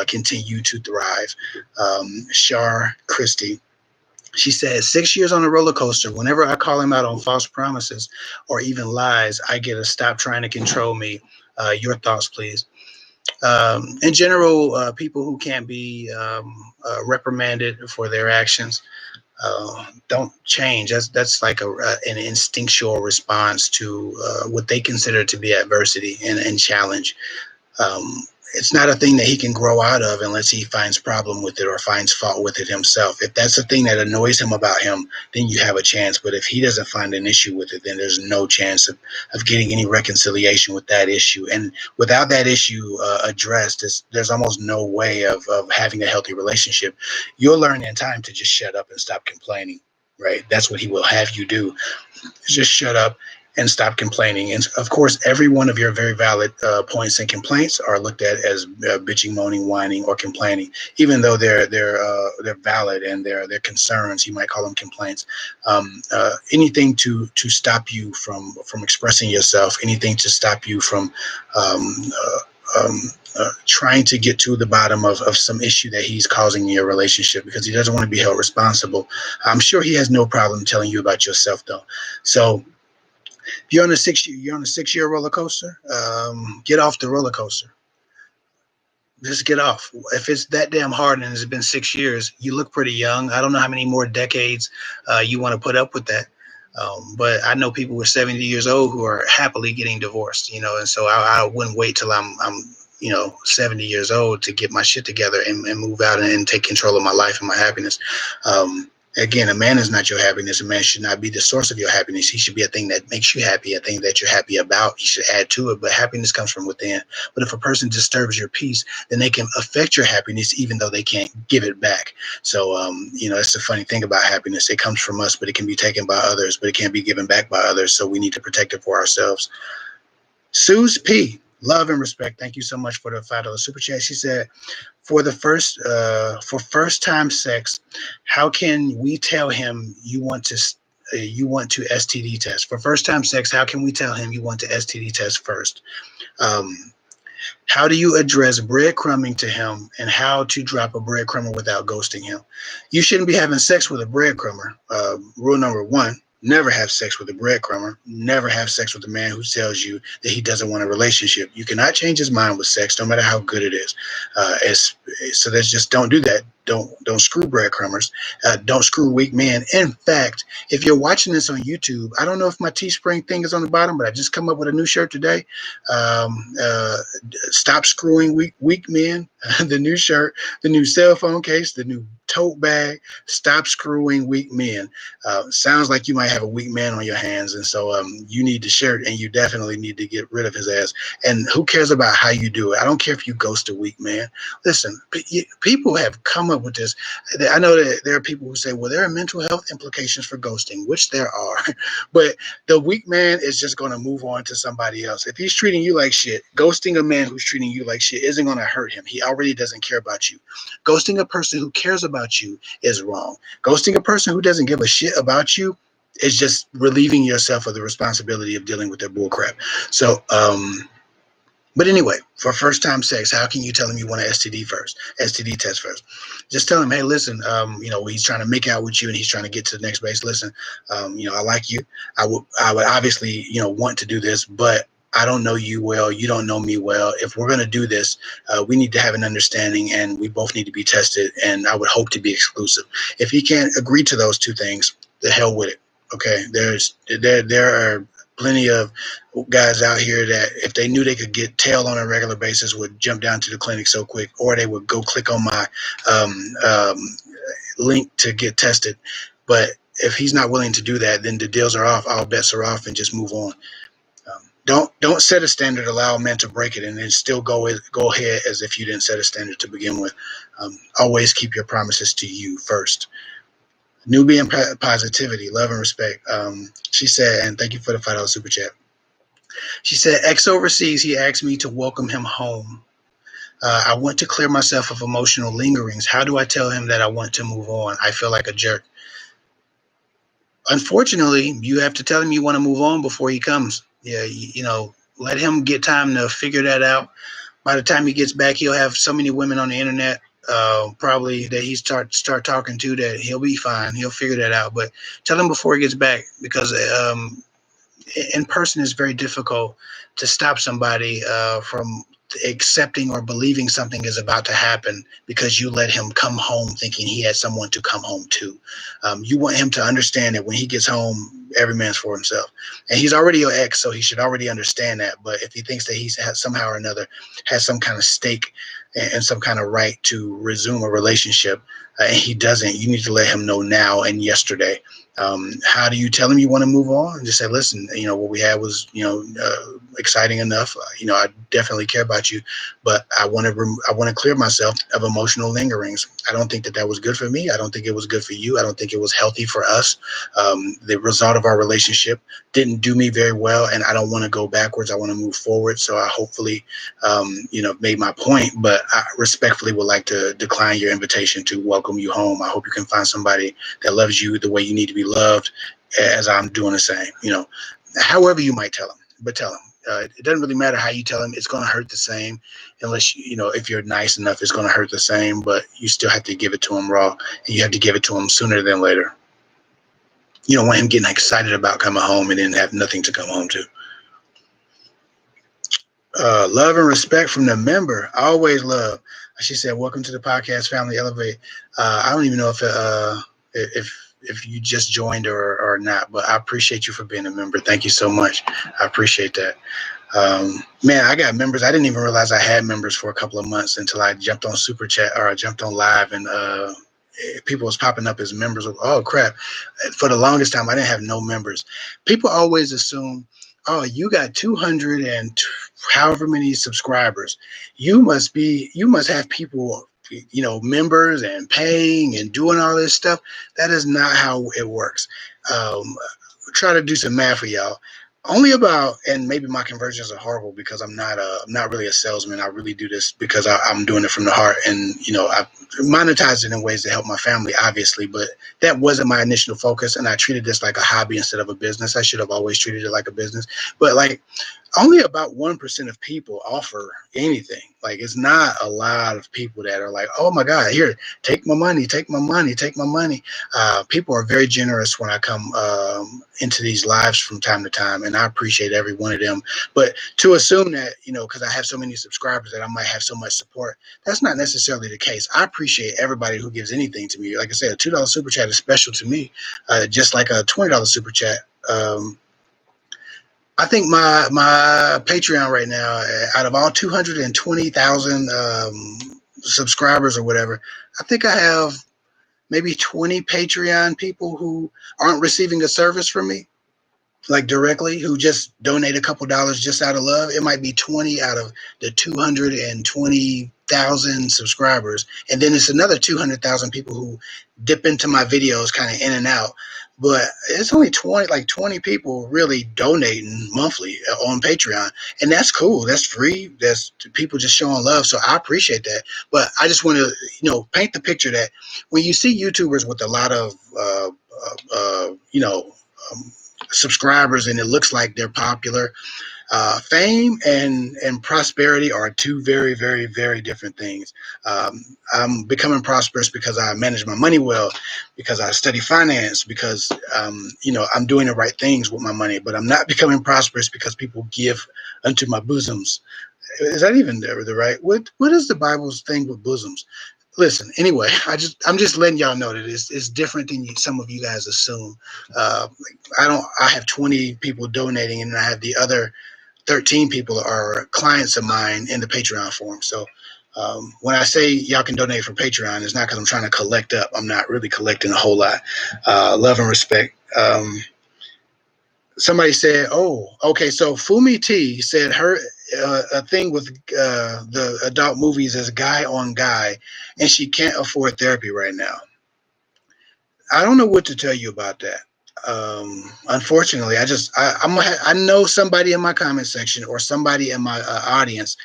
Continue to thrive. Shar Christie, she says, 6 years on a roller coaster. Whenever I call him out on false promises or even lies, I get a stop trying to control me. Your thoughts, please. In general, people who can't be reprimanded for their actions don't change. That's like an instinctual response to what they consider to be adversity and challenge. um, it's not a thing that he can grow out of unless he finds problem with it or finds fault with it himself. If that's the thing that annoys him about him, then you have a chance. But if he doesn't find an issue with it, then there's no chance of getting any reconciliation with that issue. And without that issue addressed, there's almost no way of having a healthy relationship. You'll learn in time to just shut up and stop complaining, right? That's what he will have you do. Just shut up and stop complaining. And of course, every one of your very valid points and complaints are looked at as bitching, moaning, whining, or complaining, even though they're valid and they're concerns. You might call them complaints. Anything to stop you from expressing yourself, anything to stop you from um, trying to get to the bottom of some issue that he's causing in your relationship, because he doesn't want to be held responsible. I'm sure he has no problem telling you about yourself, though. So you're on a 6 year roller coaster. Get off the roller coaster. Just get off. If it's that damn hard and it's been 6 years, you look pretty young. I don't know how many more decades you want to put up with that. But I know people who are 70 years old who are happily getting divorced, and so I wouldn't wait till I'm 70 years old to get my shit together and move out and take control of my life and my happiness. Again, a man is not your happiness. A man should not be the source of your happiness. He should be a thing that makes you happy, a thing that you're happy about. You should add to it, but happiness comes from within. But if a person disturbs your peace, then they can affect your happiness, even though they can't give it back. So, that's the funny thing about happiness. It comes from us, but it can be taken by others, but it can't be given back by others. So we need to protect it for ourselves. Suze P, love and respect. Thank you so much for the $5 super chat. She said, for first time sex, how can we tell him you want to STD test? For first time sex, how can we tell him you want to STD test first? Um, how do you address breadcrumbing to him, and how to drop a breadcrumber without ghosting him? You shouldn't be having sex with a breadcrumber. Rule number one: never have sex with a breadcrumber. Never have sex with a man who tells you that he doesn't want a relationship. You cannot change his mind with sex, no matter how good it is. So that's just, don't do that. Don't screw breadcrumbers. Don't screw weak men. In fact, if you're watching this on YouTube, I don't know if my Teespring thing is on the bottom, but I just come up with a new shirt today. Stop screwing weak men. The new shirt, the new cell phone case, the new tote bag. Stop screwing weak men. Sounds like you might have a weak man on your hands, and so you need the shirt, and you definitely need to get rid of his ass. And who cares about how you do it? I don't care if you ghost a weak man. Listen, people have come up with this. I know that there are people who say, well, there are mental health implications for ghosting, which there are, but the weak man is just going to move on to somebody else. If he's treating you like shit, ghosting a man who's treating you like shit isn't going to hurt him. He already doesn't care about you. Ghosting a person who cares about you is wrong. Ghosting a person who doesn't give a shit about you is just relieving yourself of the responsibility of dealing with their bullcrap. So, but anyway, for first time sex, how can you tell him you want an STD test first? Just tell him, hey, listen, he's trying to make out with you and he's trying to get to the next base. Listen, I like you. I would obviously, want to do this, but I don't know you well. You don't know me well. If we're going to do this, we need to have an understanding, and we both need to be tested. And I would hope to be exclusive. If he can't agree to those two things, the hell with it. Okay. There are plenty of guys out here that if they knew they could get tail on a regular basis would jump down to the clinic so quick, or they would go click on my link to get tested. But if he's not willing to do that, then the deals are off. All bets are off, and just move on. Don't set a standard, allow a man to break it, and then still go ahead as if you didn't set a standard to begin with. Always keep your promises to you first. Nubian positivity, love and respect. She said, and thank you for the $5 super chat. She said, ex overseas, he asked me to welcome him home. I want to clear myself of emotional lingerings. How do I tell him that I want to move on? I feel like a jerk. Unfortunately, you have to tell him you want to move on before he comes. Yeah, let him get time to figure that out. By the time he gets back, he'll have so many women on the internet, probably that he start talking to, that he'll be fine. He'll figure that out. But tell him before he gets back, because in person is very difficult to stop somebody from accepting or believing something is about to happen because you let him come home thinking he has someone to come home to. You want him to understand that when he gets home, every man's for himself. And he's already your ex, so he should already understand that. But if he thinks that he's somehow or another has some kind of stake and some kind of right to resume a relationship, and he doesn't, you need to let him know now and yesterday. How do you tell him you want to move on? And just say, listen, what we had was, exciting enough. I definitely care about you, but I want to clear myself of emotional lingerings. I don't think that was good for me. I don't think it was good for you. I don't think it was healthy for us. The result of our relationship didn't do me very well, and I don't want to go backwards. I want to move forward. So I hopefully, made my point, but I respectfully would like to decline your invitation to welcome you home. I hope you can find somebody that loves you the way you need to be loved, as I'm doing the same. However you might tell them, but tell them. It doesn't really matter how you tell them; it's going to hurt the same, unless if you're nice enough, it's going to hurt the same. But you still have to give it to them raw, and you have to give it to them sooner than later. You don't want him getting excited about coming home and then have nothing to come home to. Love and respect from the member. Always love. She said, "Welcome to the podcast, Family Elevate." I don't even know if you just joined or not, but I appreciate you for being a member. Thank you so much. I appreciate that. Man, I got members. I didn't even realize I had members for a couple of months until I jumped on Super Chat, or I jumped on live, and people was popping up as members. Oh crap! For the longest time, I didn't have no members. People always assume, oh, you got 200 and however many subscribers. You must have people, members and paying and doing all this stuff. That is not how it works. Try to do some math for y'all. Only about, and maybe my conversions are horrible because I'm not really a salesman. I really do this because I'm doing it from the heart, and I monetize it in ways that help my family, obviously. But that wasn't my initial focus, and I treated this like a hobby instead of a business. I should have always treated it like a business. But only about 1% of people offer anything. It's not a lot of people that are like, oh my God, here, take my money, take my money, take my money. People are very generous when I come into these lives from time to time, and I appreciate every one of them. But to assume that, because I have so many subscribers, that I might have so much support, that's not necessarily the case. I appreciate everybody who gives anything to me. Like I said, a $2 super chat is special to me, just like a $20 super chat. I think my Patreon right now, out of all 220,000 subscribers or whatever, I think I have maybe 20 Patreon people who aren't receiving a service from me, directly, who just donate a couple dollars just out of love. It might be 20 out of the 220,000 subscribers. And then it's another 200,000 people who dip into my videos kind of in and out. But it's only 20 people really donating monthly on Patreon. And that's cool. That's free. That's people just showing love. So I appreciate that. But I just want to, paint the picture that when you see YouTubers with a lot of, subscribers, and it looks like they're popular, fame and prosperity are two very, very, very different things. I'm becoming prosperous because I manage my money well, because I study finance, because I'm doing the right things with my money. But I'm not becoming prosperous because people give unto my bosoms. Is that even the right? What is the Bible's thing with bosoms? Listen, anyway, I'm just letting y'all know that it's different than some of you guys assume. I have 20 people donating, and I have the other 13 people are clients of mine in the Patreon forum. So when I say y'all can donate for Patreon, it's not because I'm trying to collect up. I'm not really collecting a whole lot. Love and respect. Somebody said, oh, okay, so Fumi T said her a thing with the adult movies is guy on guy, and she can't afford therapy right now. I don't know what to tell you about that. Unfortunately, I know somebody in my comment section or somebody in my audience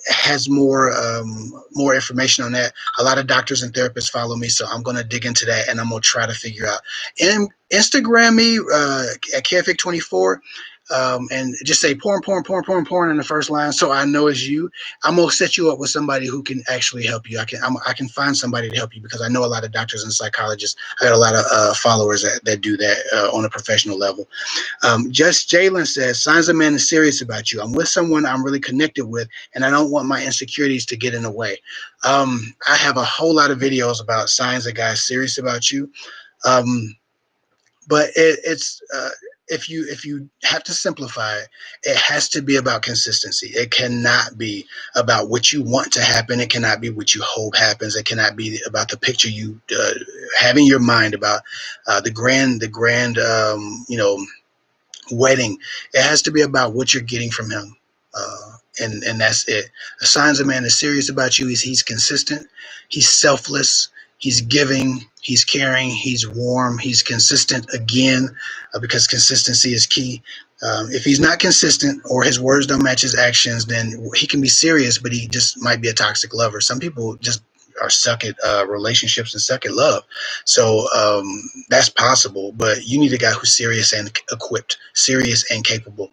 has more information on that. A lot of doctors and therapists follow me, so I'm going to dig into that and I'm going to try to figure out. And Instagram me at KFIC24. And just say porn in the first line, so I know it's you. I'm gonna set you up with somebody who can actually help you. I can find somebody to help you because I know a lot of doctors and psychologists. I got a lot of followers that do that on a professional level. Just Jalen says, signs a man is serious about you. I'm with someone I'm really connected with, and I don't want my insecurities to get in the way. I have a whole lot of videos about signs a guy's serious about you. Um, but it's if you have to simplify it, it has to be about consistency. It cannot be about what you want to happen. It cannot be what you hope happens. It cannot be about the picture you have in your mind about the grand wedding. It has to be about what you're getting from him. And that's it. The signs a man is serious about you is he's consistent, he's selfless, he's giving, he's caring, he's warm, he's consistent again, because consistency is key. If he's not consistent or his words don't match his actions, then he can be serious, but he just might be a toxic lover. Some people just are stuck at relationships and stuck at love. So that's possible, but you need a guy who's serious and equipped, serious and capable.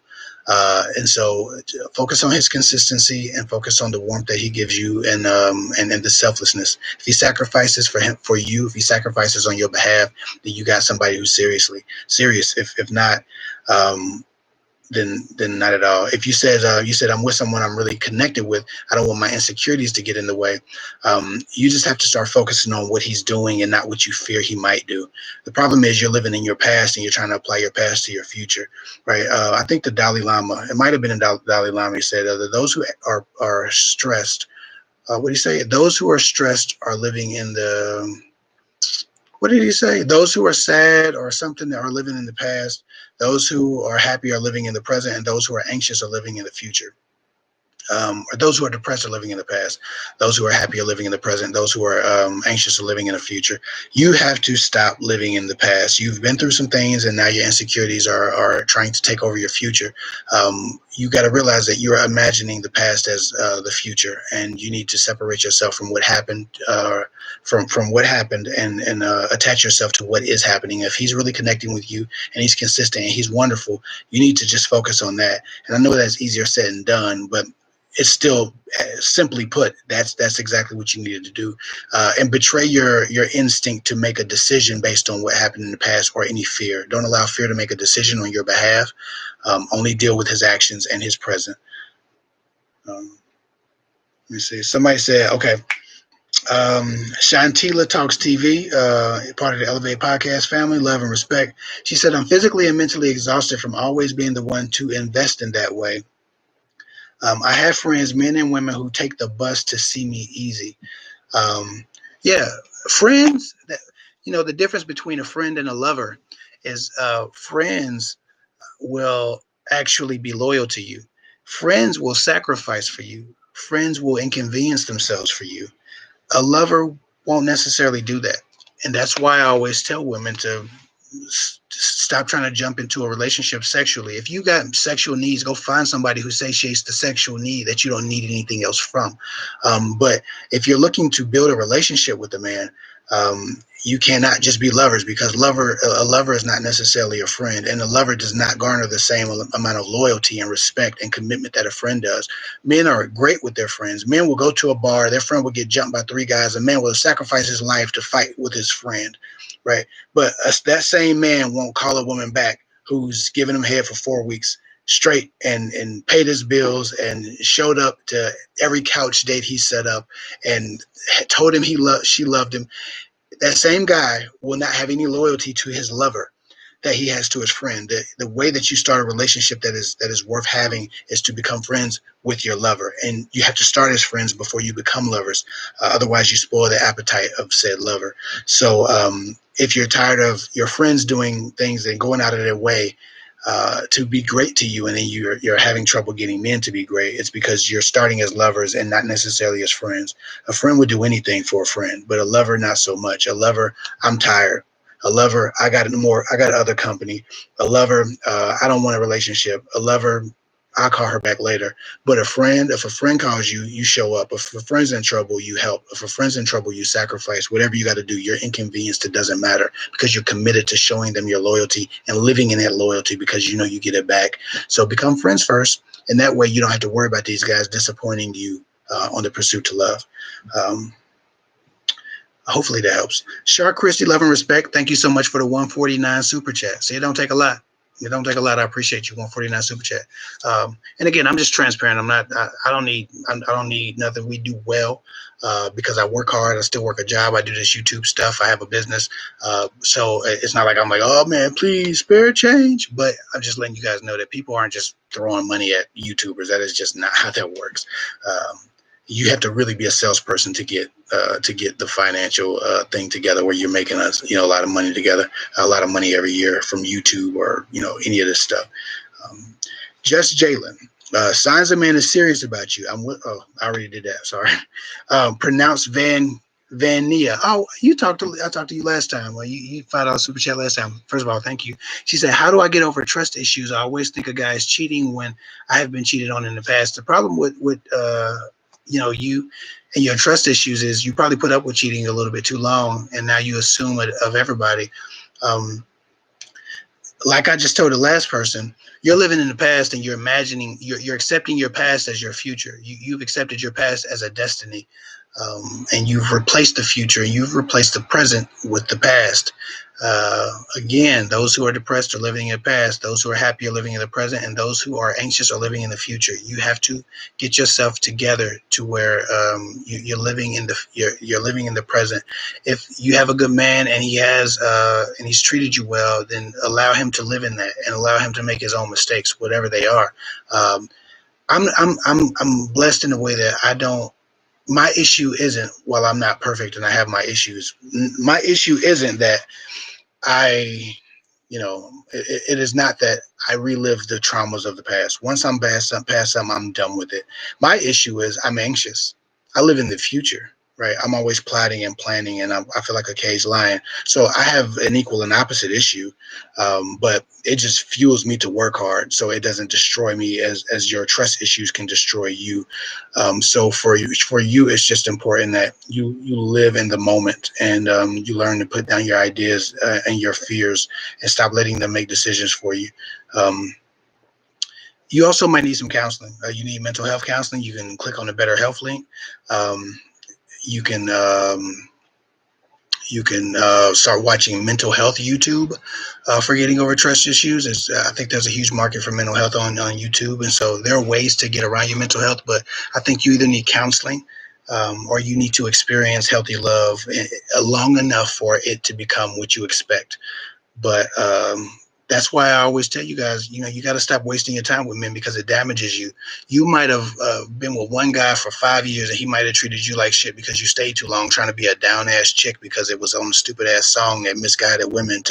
And so focus on his consistency and focus on the warmth that he gives you and the selflessness. If he sacrifices for you, if he sacrifices on your behalf, then you got somebody who's serious. If not, then not at all. If you said I'm with someone I'm really connected with, I don't want my insecurities to get in the way. You just have to start focusing on what he's doing and not what you fear he might do. The problem is you're living in your past and you're trying to apply your past to your future, right? I think the Dalai Lama, it might have been in Dalai Lama, he said those who are stressed. What do you say? Those who are stressed are living in the, what did he say? Those who are sad or something that are living in the past. Those who are happy are living in the present, and those who are anxious are living in the future. Or those who are depressed are living in the past. Those who are happy are living in the present. Those who are anxious are living in the future. You have to stop living in the past. You've been through some things, and now your insecurities are trying to take over your future. You got to realize that you're imagining the past as the future, and you need to separate yourself from what happened, from what happened, and attach yourself to what is happening. If he's really connecting with you and he's consistent and he's wonderful, you need to just focus on that. And I know that's easier said than done, but it's still, simply put, that's exactly what you needed to do, and betray your instinct to make a decision based on what happened in the past or any fear. Don't allow fear to make a decision on your behalf. Only deal with his actions and his present. Let me see. Somebody said, okay. Shantila Talks TV, part of the Elevate Podcast family, love and respect. She said, I'm physically and mentally exhausted from always being the one to invest in that way. I have friends, men and women, who take the bus to see me easy. Yeah, friends. The difference between a friend and a lover is friends will actually be loyal to you. Friends will sacrifice for you. Friends will inconvenience themselves for you. A lover won't necessarily do that. And that's why I always tell women to stop trying to jump into a relationship sexually. If you got sexual needs, go find somebody who satiates the sexual need that you don't need anything else from. But if you're looking to build a relationship with a man, you cannot just be lovers, because a lover is not necessarily a friend, and a lover does not garner the same amount of loyalty and respect and commitment that a friend does. Men are great with their friends. Men will go to a bar, their friend will get jumped by three guys. A man will sacrifice his life to fight with his friend, right? But that same man won't call a woman back who's given him head for 4 weeks straight and paid his bills and showed up to every couch date he set up and told him she loved him. That same guy will not have any loyalty to his lover that he has to his friend. The way that you start a relationship that is worth having is to become friends with your lover, and you have to start as friends before you become lovers. Otherwise, you spoil the appetite of said lover. So, if you're tired of your friends doing things and going out of their way to be great to you, and then you're having trouble getting men to be great, it's because you're starting as lovers and not necessarily as friends. A friend would do anything for a friend, but a lover, not so much. A lover, I'm tired. A lover, I got other company. A lover, I don't want a relationship. A lover, I'll call her back later. But a friend, if a friend calls you, you show up. If a friend's in trouble, you help. If a friend's in trouble, you sacrifice. Whatever you got to do, you're inconvenienced. It doesn't matter because you're committed to showing them your loyalty and living in that loyalty because you know you get it back. So become friends first, and that way you don't have to worry about these guys disappointing you on the pursuit to love. Um, Hopefully that helps. Shark Christie, love and respect. Thank you so much for the 149 super chat. See, it don't take a lot. It don't take a lot. I appreciate you. 149 super chat. And again, I'm just transparent. I'm not. I don't need. I don't need nothing. We do well because I work hard. I still work a job. I do this YouTube stuff. I have a business. So it's not like I'm like, oh man, please spare change. But I'm just letting you guys know that people aren't just throwing money at YouTubers. That is just not how that works. You have to really be a salesperson to get the financial thing together where you're making a lot of money together, a lot of money every year from YouTube or any of this stuff. Just Jalen, signs a man is serious about you. I already did that. Sorry. Pronounce Vania. Oh, I talked to you last time. Well, you $5 super chat last time. First of all, thank you. She said, "How do I get over trust issues? I always think a guy is cheating when I have been cheated on in the past." The problem with you and your trust issues is you probably put up with cheating a little bit too long, and now you assume it of everybody. Like I just told the last person, you're living in the past and you're accepting your past as your future. You've accepted your past as a destiny, and you've replaced the future and you've replaced the present with the past. Again, those who are depressed are living in the past. Those who are happy are living in the present, and those who are anxious are living in the future. You have to get yourself together to where you're living in you're living in the present. If you have a good man and he's treated you well, then allow him to live in that and allow him to make his own mistakes, whatever they are. I'm blessed in a way that I don't. My issue isn't, well, I'm not perfect and I have my issues. My issue isn't that I, it is not that I relive the traumas of the past. Once I'm past something, I'm done with it. My issue is I'm anxious. I live in the future, right? I'm always plotting and planning, and I feel like a caged lion. So I have an equal and opposite issue, but it just fuels me to work hard, so it doesn't destroy me as your trust issues can destroy you. So for you, it's just important that you live in the moment and you learn to put down your ideas and your fears and stop letting them make decisions for you. You also might need some counseling. You need mental health counseling. You can click on the Better Health link. You can start watching mental health YouTube for getting over trust issues. I think there's a huge market for mental health on YouTube, and so there are ways to get around your mental health. But I think you either need counseling or you need to experience healthy love long enough for it to become what you expect. But that's why I always tell you guys, you got to stop wasting your time with men because it damages you. You might have been with one guy for 5 years and he might have treated you like shit because you stayed too long trying to be a down ass chick because it was on a stupid ass song that misguided women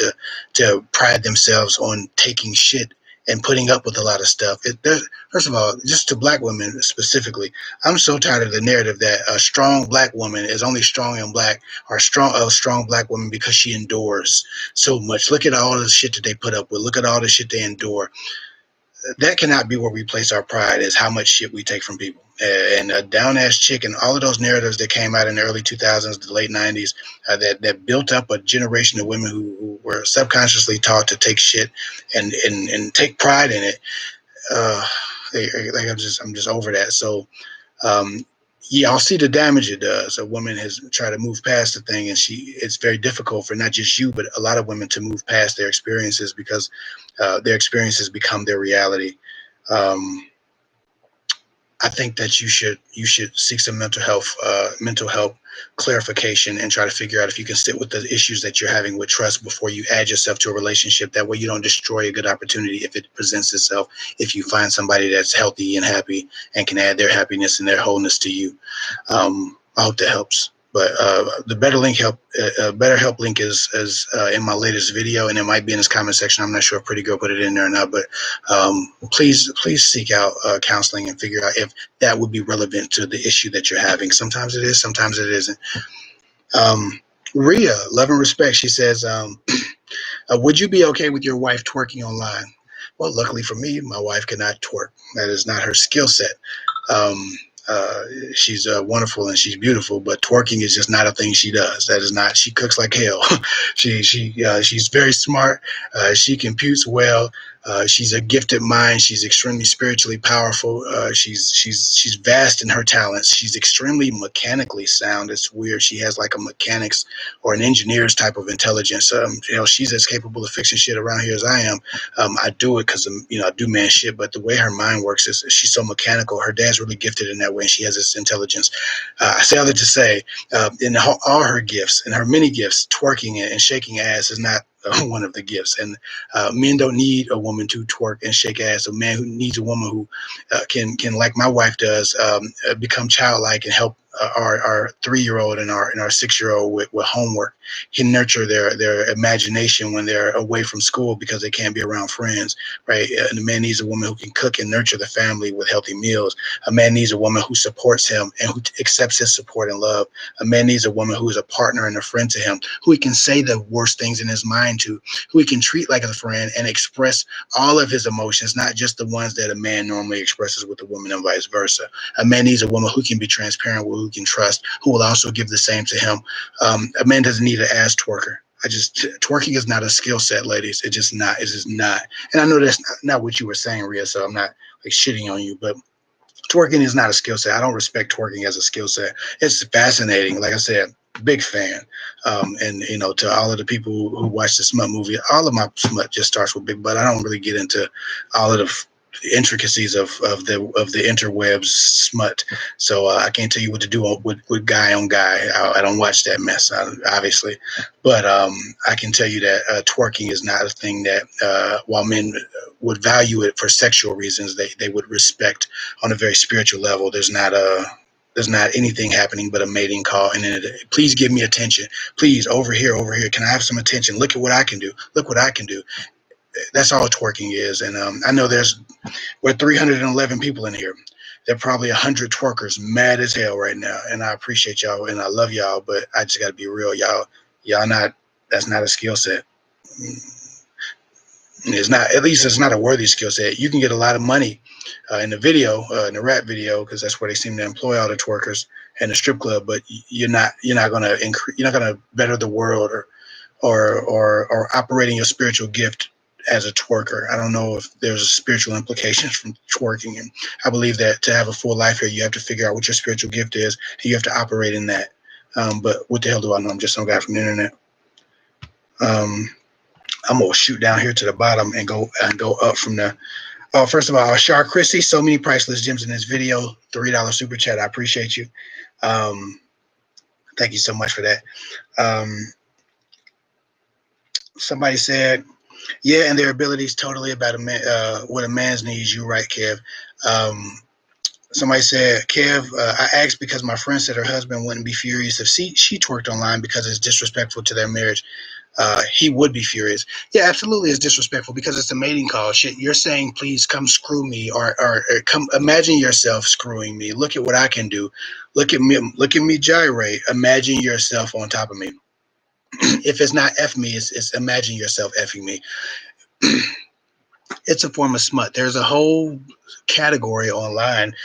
to pride themselves on taking shit and putting up with a lot of stuff. First of all, just to black women specifically, I'm so tired of the narrative that a strong black woman is only strong and black or a strong black woman because she endures so much. Look at all the shit that they put up with. Look at all the shit they endure. That cannot be where we place our pride, is how much shit we take from people. And a down ass chick and all of those narratives that came out in the early 2000s, the late 90s, that built up a generation of women who were subconsciously taught to take shit and take pride in it. I'm just over that. So yeah, I'll see the damage it does. A woman has tried to move past the thing, and it's very difficult for not just you, but a lot of women to move past their experiences because their experiences become their reality. I think that you should seek some mental health clarification and try to figure out if you can sit with the issues that you're having with trust before you add yourself to a relationship. That way you don't destroy a good opportunity if it presents itself, if you find somebody that's healthy and happy and can add their happiness and their wholeness to you. I hope that helps. But the Better Help link is in my latest video, and it might be in this comment section. I'm not sure if Pretty Girl put it in there or not, but please seek out counseling and figure out if that would be relevant to the issue that you're having. Sometimes it is, sometimes it isn't. Rhea, love and respect. She says, would you be okay with your wife twerking online? Well, luckily for me, my wife cannot twerk. That is not her skill set. Um, uh, she's wonderful and she's beautiful, but twerking is just not a thing she does. That is not. She cooks like hell. She's very smart. She computes well. She's a gifted mind. She's extremely spiritually powerful. She's vast in her talents. She's extremely mechanically sound. It's weird. She has like a mechanics or an engineer's type of intelligence. She's as capable of fixing shit around here as I am. I do it because I do man shit, but the way her mind works is she's so mechanical. Her dad's really gifted in that way, and she has this intelligence. I say all that to say, in all her gifts and her many gifts, twerking and shaking ass is not one of the gifts. And men don't need a woman to twerk and shake ass. A man who needs a woman who can like my wife does, become childlike and help our 3-year-old and our 6-year-old with homework. Can nurture their imagination when they're away from school because they can't be around friends, right? And a man needs a woman who can cook and nurture the family with healthy meals. A man needs a woman who supports him and who accepts his support and love. A man needs a woman who is a partner and a friend to him, who he can say the worst things in his mind to, who he can treat like a friend and express all of his emotions, not just the ones that a man normally expresses with a woman and vice versa. A man needs a woman who can be transparent, who can trust, who will also give the same to him. A man doesn't need an ass twerker. Twerking is not a skill set, ladies. It's just not. It's just not. And I know that's not what you were saying, Rhea. So I'm not like shitting on you, but twerking is not a skill set. I don't respect twerking as a skill set. It's fascinating. Like I said, big fan. And to all of the people who watch the smut movie, all of my smut just starts with big butt. I don't really get into all of the intricacies of the interwebs smut. So I can't tell you what to do with guy on guy. I don't watch that mess, obviously. But I can tell you that twerking is not a thing that while men would value it for sexual reasons, they would respect on a very spiritual level. There's not anything happening but a mating call. And then please give me attention. Please, over here, over here. Can I have some attention? Look at what I can do. Look what I can do. That's all twerking is. And I know we're 311 people in here. There are probably 100 twerkers mad as hell right now. And I appreciate y'all and I love y'all, but I just got to be real. Y'all not, that's not a skill set. It's not, at least it's not a worthy skill set. You can get a lot of money in the video, in the rap video, because that's where they seem to employ all the twerkers and the strip club. But you're not gonna increase, you're not gonna better the world or operating your spiritual gift as a twerker. I don't know if there's spiritual implications from twerking, and I believe that to have a full life here, you have to figure out what your spiritual gift is, and you have to operate in that. But what the hell do I know? I'm just some guy from the internet. I'm gonna shoot down here to the bottom and go up from there. Oh, first of all, Shar Chrissy, so many priceless gems in this video. $3 super chat. I appreciate you. Thank you so much for that. Somebody said, yeah, and their abilities totally about a man, what a man's needs. You right, Kev. Somebody said, Kev, I asked because my friend said her husband wouldn't be furious if she twerked online because it's disrespectful to their marriage. He would be furious. Yeah, absolutely, it's disrespectful because it's a mating call. Shit, you're saying, please come screw me, or come. Imagine yourself screwing me. Look at what I can do. Look at me gyrate. Imagine yourself on top of me. If it's not F me, it's imagine yourself effing me. It's a form of smut. There's a whole category online,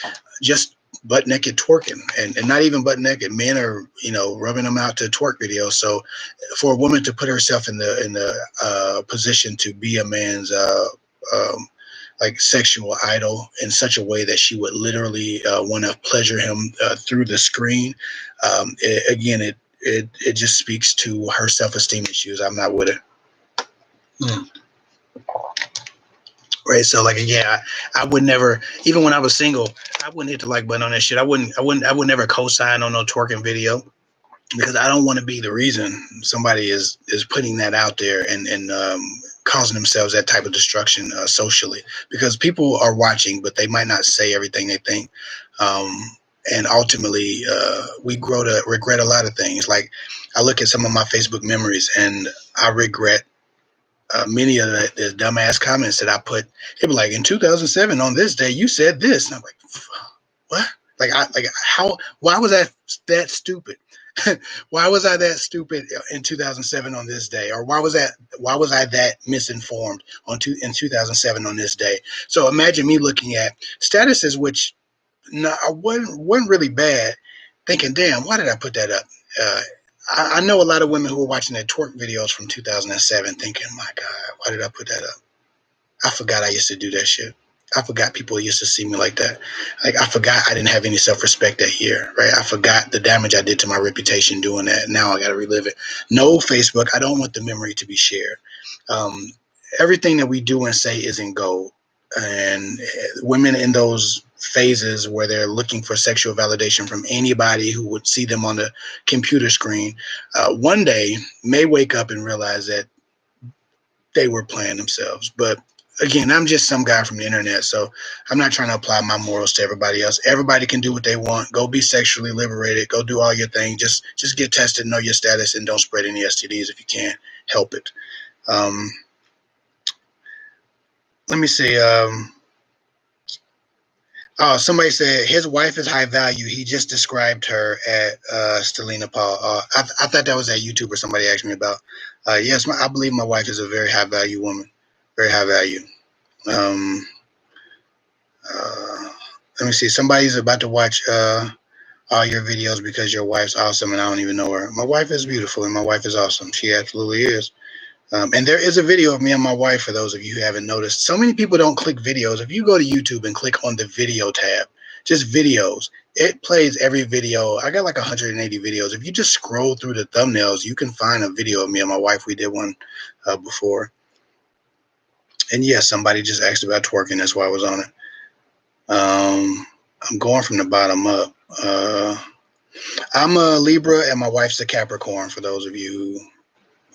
just butt naked twerking, and not even butt naked. Men are rubbing them out to twerk videos. So for a woman to put herself in the position to be a man's like sexual idol in such a way that she would literally want to pleasure him through the screen, it just speaks to her self-esteem issues. I'm not with it. Right. So like, yeah, I would never, even when I was single, I wouldn't hit the like button on that shit. I would never co-sign on no twerking video because I don't want to be the reason somebody is putting that out there and causing themselves that type of destruction socially, because people are watching, but they might not say everything they think. And ultimately, we grow to regret a lot of things. Like I look at some of my Facebook memories and I regret many of the dumbass comments that I put. It was like, in 2007 on this day you said this, and I'm like, what? Like how? Why was that stupid? Why was I that stupid in 2007 on this day? Or why was I that misinformed in 2007 on this day? So imagine me looking at statuses, which no, I wasn't really bad, thinking, damn, why did I put that up? I know a lot of women who were watching their twerk videos from 2007 thinking, my God, why did I put that up? I forgot I used to do that shit. I forgot people used to see me like that. Like, I forgot I didn't have any self-respect that year, right? I forgot the damage I did to my reputation doing that. Now I got to relive it. No, Facebook, I don't want the memory to be shared. Um, Everything that we do and say is in gold. And women in those phases where they're looking for sexual validation from anybody who would see them on the computer screen, one day may wake up and realize that they were playing themselves. But again, I'm just some guy from the internet, so I'm not trying to apply my morals to everybody else. Everybody can do what they want. Go be sexually liberated. Go do all your thing. Just get tested, know your status, and don't spread any STDs if you can't help it. Um, Let me see. Oh, somebody said his wife is high value. He just described her at Stellina Paul. I thought that was that YouTuber somebody asked me about. Yes, I believe my wife is a very high value woman. Very high value. Um, uh, Let me see. Somebody's about to watch all your videos because your wife's awesome and I don't even know her. My wife is beautiful and my wife is awesome. She absolutely is. And there is a video of me and my wife for those of you who haven't noticed. So many people don't click videos. If you go to YouTube and click on the video tab, just videos, it plays every video. I got like 180 videos. If you just scroll through the thumbnails, you can find a video of me and my wife. We did one before. And yes, somebody just asked about twerking. That's why I was on it. I'm going from the bottom up. I'm a Libra and my wife's a Capricorn, for those of you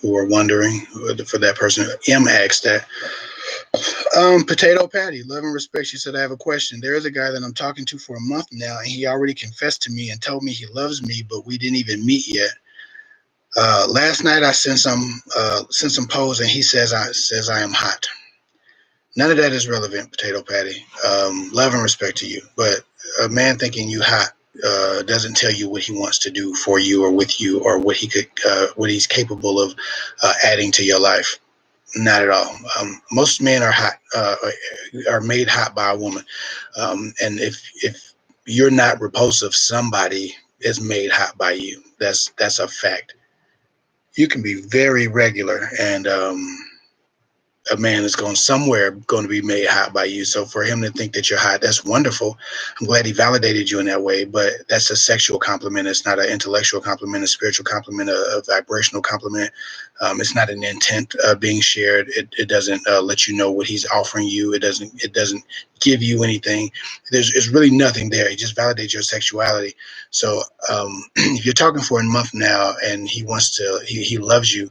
who are wondering. For that person, M asked that. Potato Patty, love and respect. She said, I have a question. There is a guy that I'm talking to for a month now, and he already confessed to me and told me he loves me, but we didn't even meet yet. Last night I sent some pose, and he says I am hot. None of that is relevant, Potato Patty. Love and respect to you, but a man thinking you hot doesn't tell you what he wants to do for you or with you, or what he's capable of adding to your life. Not at all. Most men are hot, are made hot by a woman, and if you're not repulsive, somebody is made hot by you. That's a fact. You can be very regular, and a man is going to be made hot by you. So for him to think that you're hot, that's wonderful. I'm glad he validated you in that way, but that's a sexual compliment. It's not an intellectual compliment, a spiritual compliment, a vibrational compliment. It's not an intent being shared. It doesn't let you know what he's offering you. It doesn't give you anything. There's really nothing there. He just validates your sexuality. So if you're talking for a month now and he loves you,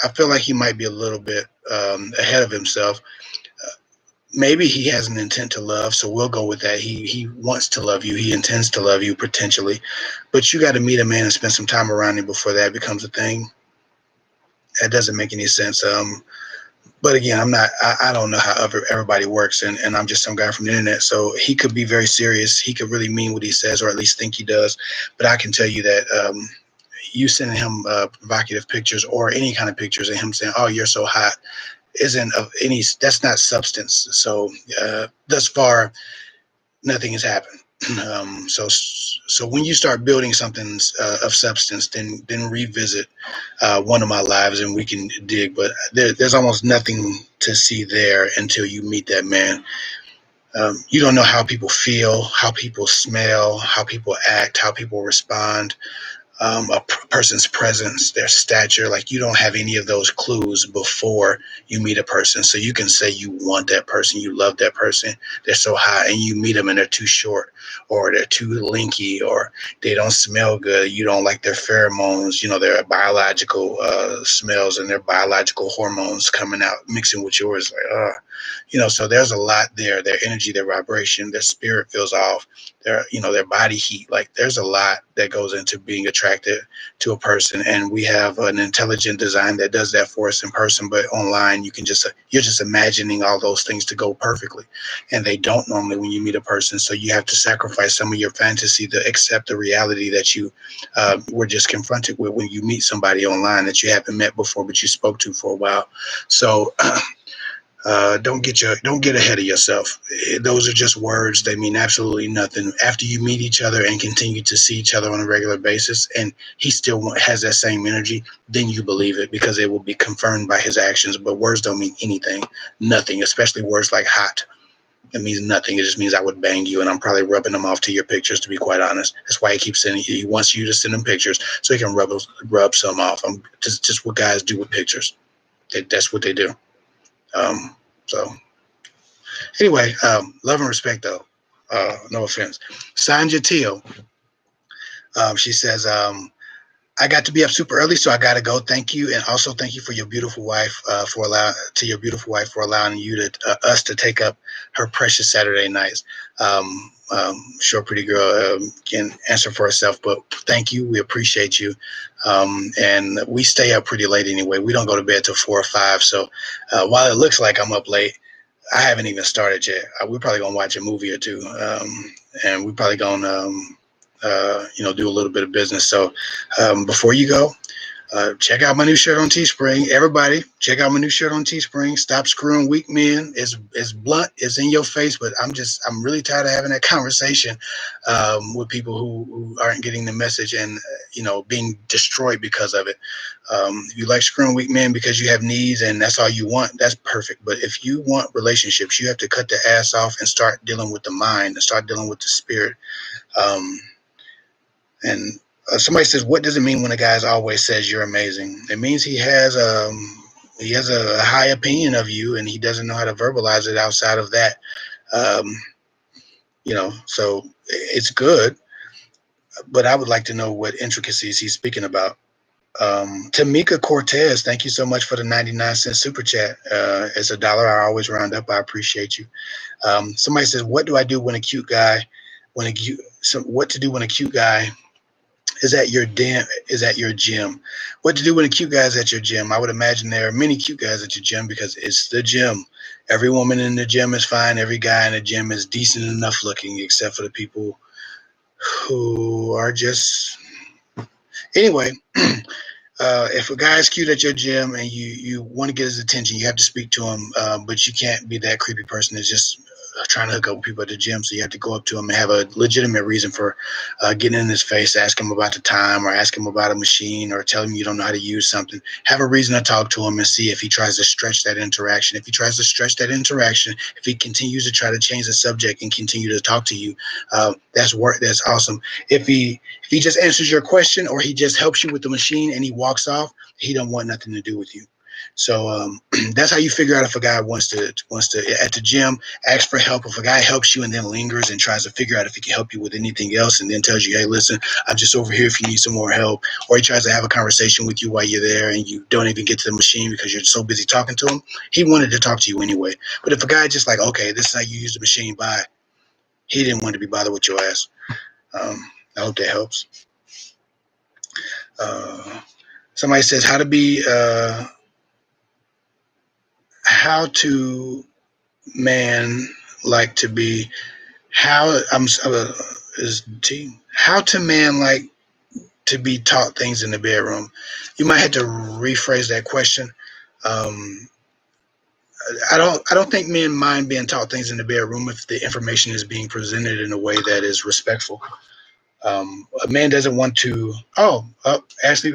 I feel like he might be a little bit ahead of himself. Maybe he has an intent to love, so we'll go with that. He wants to love you. He intends to love you potentially, but you got to meet a man and spend some time around him before that becomes a thing. That doesn't make any sense. But again, I don't know how everybody works, and I'm just some guy from the internet. So he could be very serious. He could really mean what he says, or at least think he does. But I can tell you that you sending him provocative pictures or any kind of pictures and him saying, "Oh, you're so hot," isn't of any. That's not substance. So thus far, nothing has happened. So when you start building something of substance, then revisit one of my lives and we can dig. But there's almost nothing to see there until you meet that man. You don't know how people feel, how people smell, how people act, how people respond. Person's presence, their stature. Like, you don't have any of those clues before you meet a person. So you can say you want that person, you love that person. They're so high, and you meet them and they're too short, or they're too lanky, or they don't smell good. You don't like their pheromones, their biological smells and their biological hormones coming out, mixing with yours. Like, so there's a lot there. Their energy, their vibration, their spirit feels off. Their body heat. Like, there's a lot that goes into being attracted attracted to a person, and we have an intelligent design that does that for us in person. But online, you're just imagining all those things to go perfectly, and they don't normally when you meet a person. So you have to sacrifice some of your fantasy to accept the reality that you were just confronted with when you meet somebody online that you haven't met before, but you spoke to for a while. So don't get ahead of yourself. Those are just words. They mean absolutely nothing. After you meet each other and continue to see each other on a regular basis, and he still has that same energy, then you believe it because it will be confirmed by his actions. But words don't mean anything, nothing. Especially words like hot. It means nothing. It just means I would bang you, and I'm probably rubbing them off to your pictures. To be quite honest, that's why he keeps sending. He wants you to send him pictures so he can rub some off. Just what guys do with pictures. That's what they do. So anyway, love and respect though. No offense. Sanja Teal. She says, I got to be up super early, so I got to go. Thank you, and also thank you for your beautiful wife for allowing you to us to take up her precious Saturday nights. Sure, pretty girl can answer for herself, but thank you. We appreciate you, and we stay up pretty late anyway. We don't go to bed till 4 or 5. So while it looks like I'm up late, I haven't even started yet. We're probably gonna watch a movie or two, and we're probably gonna do a little bit of business. So before you go, check out my new shirt on Teespring. Everybody, check out my new shirt on Teespring. Stop screwing weak men. It's blunt. It's in your face. But I'm really tired of having that conversation with people who aren't getting the message and being destroyed because of it. If you like screwing weak men because you have needs and that's all you want, that's perfect. But if you want relationships, you have to cut the ass off and start dealing with the mind and start dealing with the spirit. And somebody says, what does it mean when a guy always says you're amazing? It means he has a high opinion of you and he doesn't know how to verbalize it outside of that. So it's good, but I would like to know what intricacies he's speaking about. Tamika Cortez, thank you so much for the 99-cent super chat. It's $1. I always round up. I appreciate you. Somebody says, what do I do when a cute guy, what to do when a cute guy is at your gym? What to do when a cute guy is at your gym? I would imagine there are many cute guys at your gym because it's the gym. Every woman in the gym is fine. Every guy in the gym is decent enough looking, except for the people who are just... Anyway, if a guy is cute at your gym and you want to get his attention, you have to speak to him, but you can't be that creepy person that's just trying to hook up with people at the gym. So you have to go up to him and have a legitimate reason for getting in his face, ask him about the time or ask him about a machine or tell him you don't know how to use something. Have a reason to talk to him and see if he tries to stretch that interaction. If he tries to stretch that interaction, if he continues to try to change the subject and continue to talk to you, that's awesome. If he just answers your question or he just helps you with the machine and he walks off, he don't want nothing to do with you. So that's how you figure out if a guy wants to at the gym, ask for help. If a guy helps you and then lingers and tries to figure out if he can help you with anything else and then tells you, hey, listen, I'm just over here if you need some more help, or he tries to have a conversation with you while you're there and you don't even get to the machine because you're so busy talking to him, he wanted to talk to you anyway. But if a guy just like, okay, this is how you use the machine, bye, he didn't want to be bothered with your ass. I hope that helps. Somebody says how to man like to be how to man like to be taught things in the bedroom. You might have to rephrase that question. I don't think men mind being taught things in the bedroom if the information is being presented in a way that is respectful. A man doesn't want to. Ashley.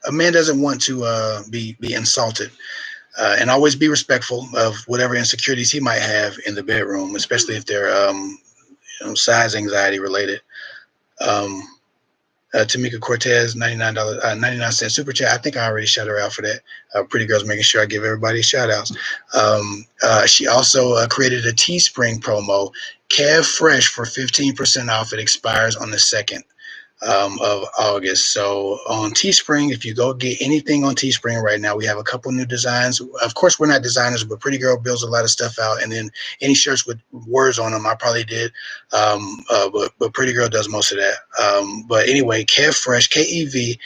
A man doesn't want to be insulted. And always be respectful of whatever insecurities he might have in the bedroom, especially if they're size anxiety related. Tamika Cortez, $99, 99-cent super chat. I think I already shout her out for that. Pretty girls making sure I give everybody shout outs. She also created a Teespring promo, Kev Fresh, for 15% off. It expires on the 2nd. of August. So on Teespring, if you go get anything on Teespring right now, we have a couple new designs. Of course, we're not designers, but Pretty Girl builds a lot of stuff out. And then any shirts with words on them, I probably did. But Pretty Girl does most of that. But anyway, Kev Fresh, KEVFRESH,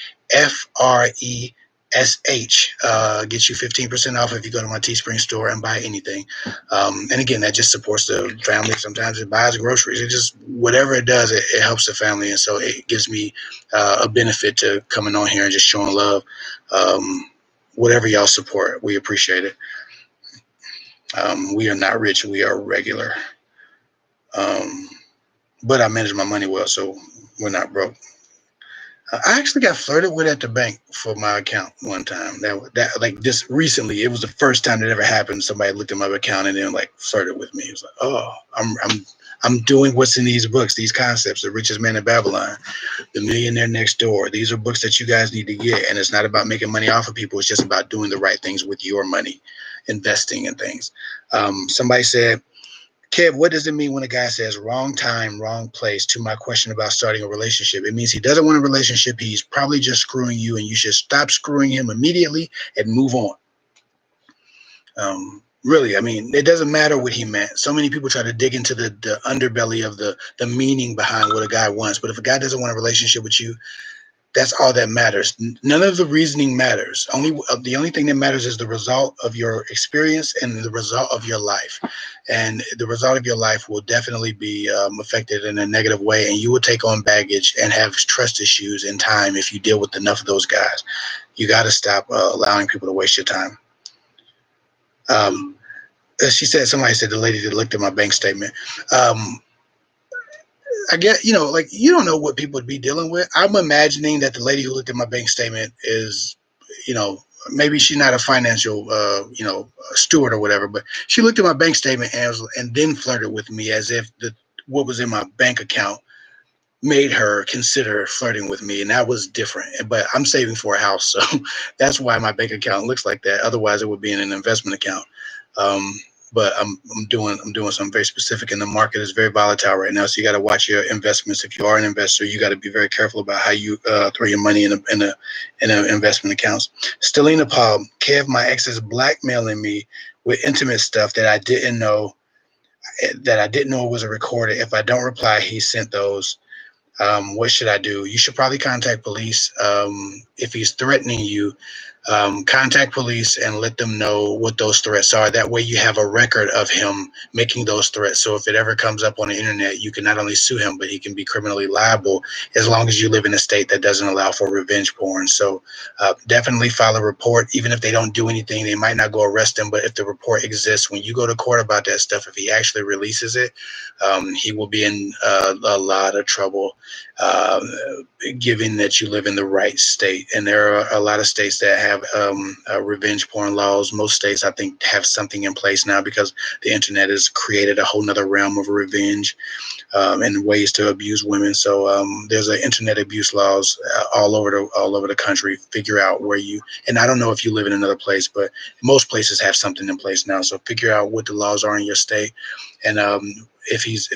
gets you 15% off if you go to my Teespring store and buy anything. And again, that just supports the family. Sometimes it buys groceries. It just, whatever it does, it helps the family. And so it gives me a benefit to coming on here and just showing love. Whatever y'all support, we appreciate it. We are not rich. We are regular. But I manage my money well, so we're not broke. I actually got flirted with at the bank for my account one time. That like this recently, it was the first time that ever happened. Somebody looked at my account and then like flirted with me. It was like, oh, I'm doing what's in these books, these concepts, The Richest Man in Babylon, The Millionaire Next Door. These are books that you guys need to get, and it's not about making money off of people. It's just about doing the right things with your money, investing in things. Somebody said, Kev, what does it mean when a guy says wrong time, wrong place to my question about starting a relationship? It means he doesn't want a relationship. He's probably just screwing you, and you should stop screwing him immediately and move on. Really, I mean, it doesn't matter what he meant. So many people try to dig into the underbelly of the meaning behind what a guy wants. But if a guy doesn't want a relationship with you, that's all that matters. None of the reasoning matters. The only thing that matters is the result of your experience and the result of your life. And the result of your life will definitely be affected in a negative way. And you will take on baggage and have trust issues in time if you deal with enough of those guys. You got to stop allowing people to waste your time. Somebody said the lady that looked at my bank statement. I get, like, you don't know what people would be dealing with. I'm imagining that the lady who looked at my bank statement is, maybe she's not a financial, steward or whatever, but she looked at my bank statement and then flirted with me as if what was in my bank account made her consider flirting with me, and that was different. But I'm saving for a house, so that's why my bank account looks like that. Otherwise, it would be in an investment account. But I'm doing something very specific, and the market is very volatile right now. So you got to watch your investments. If you are an investor, you got to be very careful about how you throw your money in investment accounts. Stellina Paul, Kev, my ex is blackmailing me with intimate stuff that I didn't know was a recorded. If I don't reply, he sent those. What should I do? You should probably contact police. If he's threatening you, contact police and let them know what those threats are. That way you have a record of him making those threats. So if it ever comes up on the internet, you can not only sue him, but he can be criminally liable as long as you live in a state that doesn't allow for revenge porn. So definitely file a report. Even if they don't do anything, they might not go arrest him. But if the report exists, when you go to court about that stuff, if he actually releases it, he will be in a lot of trouble, given that you live in the right state. And there are a lot of states that have revenge porn laws. Most states, I think, have something in place now because the internet has created a whole nother realm of revenge and ways to abuse women. So there's an internet abuse laws all over the country. Figure out where and I don't know if you live in another place, but most places have something in place now. So figure out what the laws are in your state, and if he's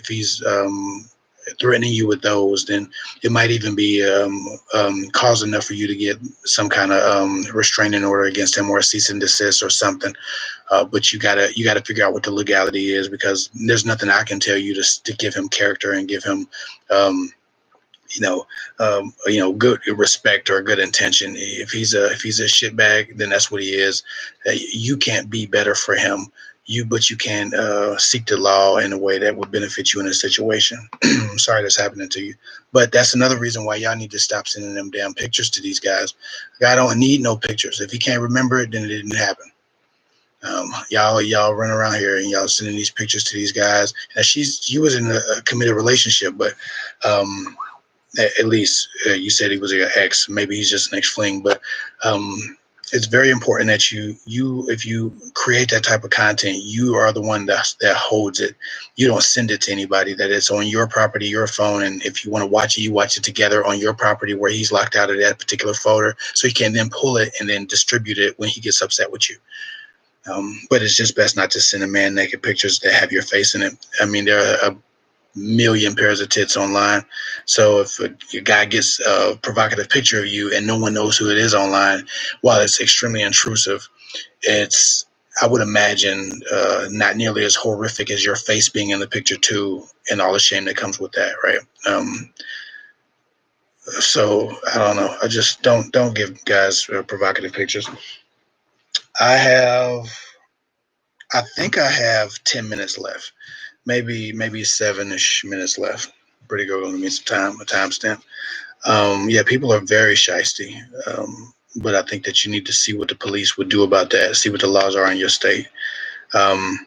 threatening you with those, then it might even be cause enough for you to get some kind of restraining order against him or a cease and desist or something. But you gotta figure out what the legality is, because there's nothing I can tell you to give him character and give him good respect or good intention. If he's a shitbag, then that's what he is. You can't be better for him. But you can seek the law in a way that would benefit you in a situation. I'm sorry that's happening to you, but that's another reason why y'all need to stop sending them damn pictures to these guys. Guy don't need no pictures. If he can't remember it, then it didn't happen. Y'all run around here and y'all sending these pictures to these guys. And she was in a committed relationship, but at least you said he was your ex. Maybe he's just an ex-fling, but it's very important that if you create that type of content, you are the one that holds it. You don't send it to anybody. That it's on your property, your phone, and if you want to watch it, you watch it together on your property where he's locked out of that particular folder, so he can then pull it and then distribute it when he gets upset with you. But it's just best not to send a man naked pictures that have your face in it. I mean, there are million pairs of tits online. So if a guy gets a provocative picture of you and no one knows who it is online, while it's extremely intrusive, it's, I would imagine, not nearly as horrific as your face being in the picture too, and all the shame that comes with that, right? So I don't know. I just don't give guys provocative pictures. I think I have 10 minutes left, maybe 7-ish minutes left. Pretty good. Gonna give me some time, a timestamp. Yeah, people are very shisty. But I think that you need to see what the police would do about that. See what the laws are in your state. Um,